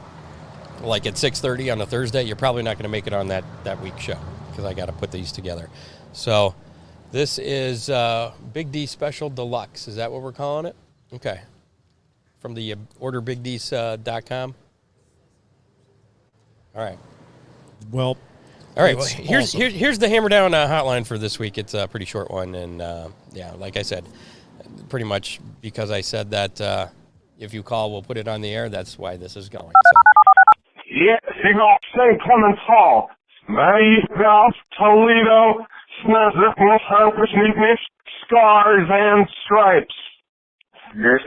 like at 6:30 on a Thursday, you're probably not going to make it on that week's show because I got to put these together. So this is Big D Special Deluxe. Is that what we're calling it? Okay. From the orderbigds.com. All right. Well, all right. Well, here's the Hammer Down hotline for this week. It's a pretty short one, and like I said, pretty much because I said that if you call, we'll put it on the air. That's why this is going. So. Ja, St. Clements Hall. Ralph, Toledo, Snezipnis, Hankersnicknis, Scars and Stripes. There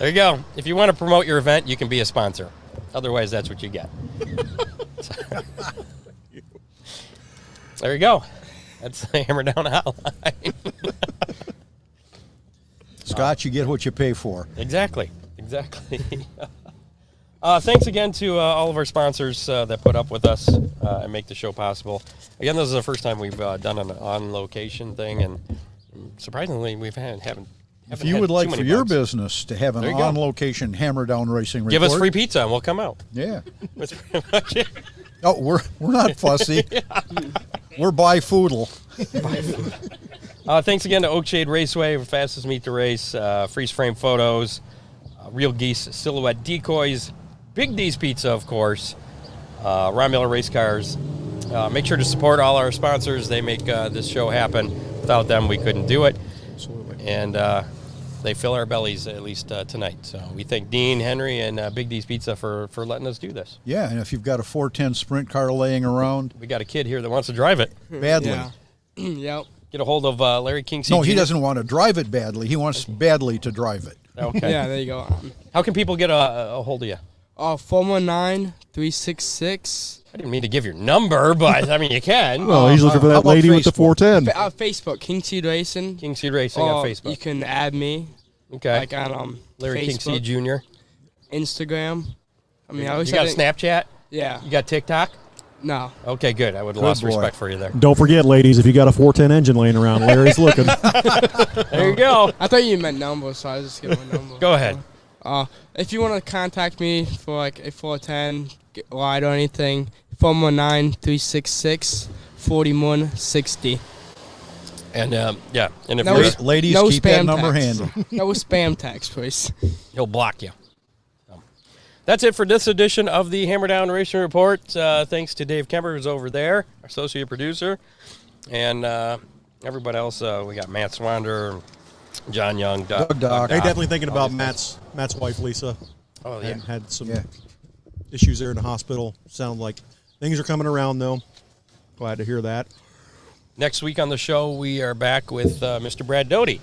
you go. If you want to promote your event, you can be a sponsor. Otherwise, that's what you get. There you go. That's the Hammer Down hotline. Scott, you get what you pay for. Exactly. Thanks again to all of our sponsors that put up with us and make the show possible. Again, this is the first time we've done an on-location thing, and surprisingly, haven't. If you would like for your business to have an on-location Hammer Down racing report, give us free pizza and we'll come out. Yeah. That's pretty much it. Oh, we're not fussy. We're bifoodal. Thanks again to Oakshade Raceway, fastest meet to race, freeze frame photos, real geese silhouette decoys, Big D's Pizza, of course, Ron Miller Race Cars. Make sure to support all our sponsors. They make this show happen. Without them, we couldn't do it. Absolutely. And they fill our bellies, at least tonight. So we thank Dean, Henry, and Big D's Pizza for letting us do this. Yeah, and if you've got a 410 sprint car laying around. We got a kid here that wants to drive it. Badly. Yeah. Yep. Get a hold of Larry King. No, he doesn't want to drive it badly. He wants badly to drive it. Okay. Yeah, there you go. How can people get a hold of you? 419-366. I didn't mean to give your number, but I mean you can. Well, he's looking for how that about lady with the Facebook? 410. Facebook, King Seed Racing. King Seed Racing on Facebook. You can add me. Okay. Like on Larry King Facebook, Seed Jr. Instagram. I mean, I always You got a Snapchat? Yeah. You got TikTok? No. Okay, good. I would have lost boy. respect for you there. Don't forget, ladies, if you got a 410 engine laying around, Larry's looking. There you go. I thought you meant number, so I was just giving my number. Go ahead. If you want to contact me for like a 410 ride or anything, 419-366-4160. And yeah, and if No, you're, Ladies, spam keep that number text. handy. No spam text, please. he'll block you. So. That's it for this edition of the Hammer Down Racing Report. Thanks to Dave Kemper, who's over there, our associate producer, and everybody else. We got Matt Swander, John Young, Doug. Hey, definitely thinking about Matt's wife, Lisa. Oh, yeah. Had some issues there in the hospital. Sound like things are coming around, though. Glad to hear that. Next week on the show, we are back with Mr. Brad Doty.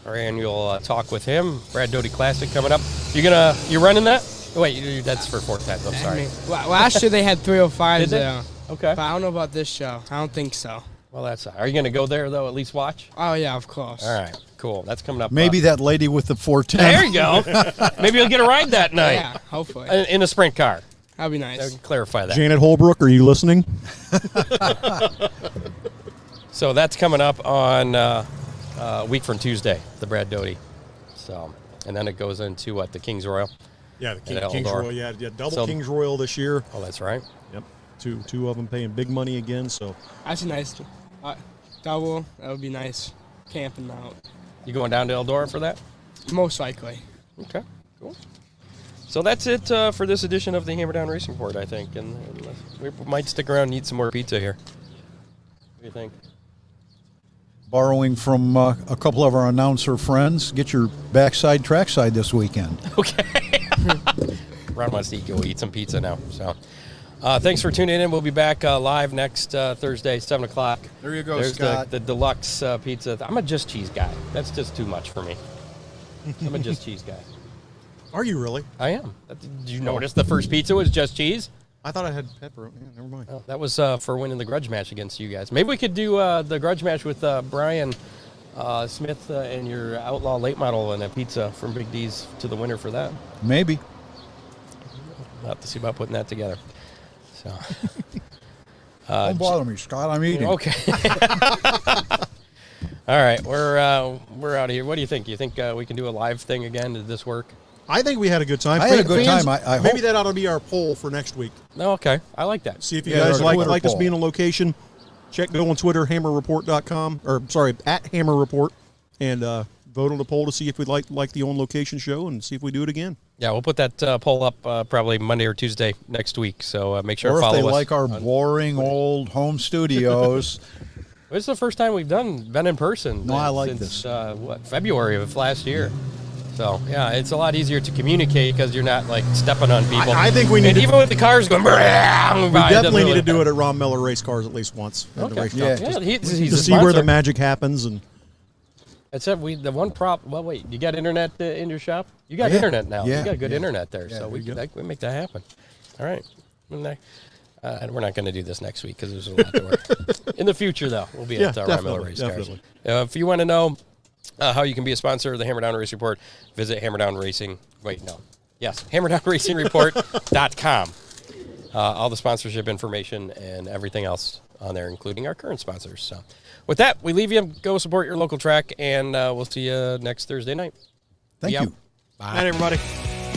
Our annual talk with him. Brad Doty Classic coming up. You running that? Wait, that's for 4 times. I'm sorry. Last year they had 305s Did they? there. Okay. But I don't know about this show. I don't think so. Well, are you going to go there, though, at least watch? Oh, yeah, of course. All right, cool. That's coming up. Maybe that lady with the 410. There you go. Maybe you'll get a ride that night. Yeah, hopefully. In a sprint car. That'd be nice. Clarify that. Janet Holbrook, are you listening? So that's coming up on a week from Tuesday, the Brad Doty. So, and then it goes into what, the King's Royal? Yeah, the At King's Eldor. Royal. Yeah, double King's Royal this year. Oh, that's right. Yep, two of them paying big money again. So That's a nice double. That would be nice. Camping out. You going down to Eldora for that? Most likely. Okay, cool. So that's it for this edition of the Hammer Down Racing Report, I think. And we might stick around and eat some more pizza here. What do you think? Borrowing from a couple of our announcer friends, get your backside trackside this weekend. Okay. Ron wants to go eat some pizza now. So thanks for tuning in. We'll be back live next Thursday, 7 o'clock. There you go, There's Scott. the deluxe pizza. I'm a just cheese guy. That's just too much for me. I'm a just cheese guy. are you really? I am. Did you notice the first pizza was just cheese? I thought I had pepper. Yeah, never mind. Oh, that was for winning the grudge match against you guys. Maybe we could do the grudge match with Brian Smith and your Outlaw late model and a pizza from Big D's to the winner for that. Maybe. We'll have to see about putting that together. So, Don't bother me, Scott. I'm eating. okay. All right, we're out of here. What do you think? You think we can do a live thing again? Did this work? I think we had a good time. I had a good Fans, time. I maybe hope- that ought to be our poll for next week. No, okay. I like that. See if you Yeah, guys our like Twitter us poll. being on location. Go on Twitter, hammerreport.com, or sorry, at hammerreport, and vote on the poll to see if we'd like the on location show and see if we do it again. Yeah, we'll put that poll up probably Monday or Tuesday next week. So make sure Or to if follow they us. like our boring old home studios. This is the first time we've been in person. No, I like since, this. February of last year. So, yeah, it's a lot easier to communicate because you're not, like, stepping on people. I think we need and to- even with the cars going by, We definitely need to do it at Ron Miller Race Cars at least once. At the Okay. race Yeah. shop, Yeah, just he's to a see where the sponsor. magic happens. And Except the one prop. Well, wait, you got internet in your shop? You got Yeah. internet now. Yeah. You got good Yeah. internet there. Yeah, So there we you go. we make that happen. All right. And we're not going to do this next week because there's a lot to work. In the future, though, we'll be at Ron Miller Race Cars. definitely. If you want to know how you can be a sponsor of the Hammer Down Racing Report, visit Hammerdown Racing. Wait, no. Yes, HammerdownRacingReport.com. All the sponsorship information and everything else on there, including our current sponsors. So, with that, we leave you. Go support your local track, and we'll see you next Thursday night. Thank Be out. you. Bye. night, everybody.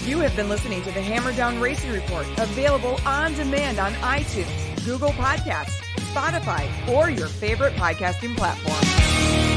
You have been listening to the Hammer Down Racing Report, available on demand on iTunes, Google Podcasts, Spotify, or your favorite podcasting platform.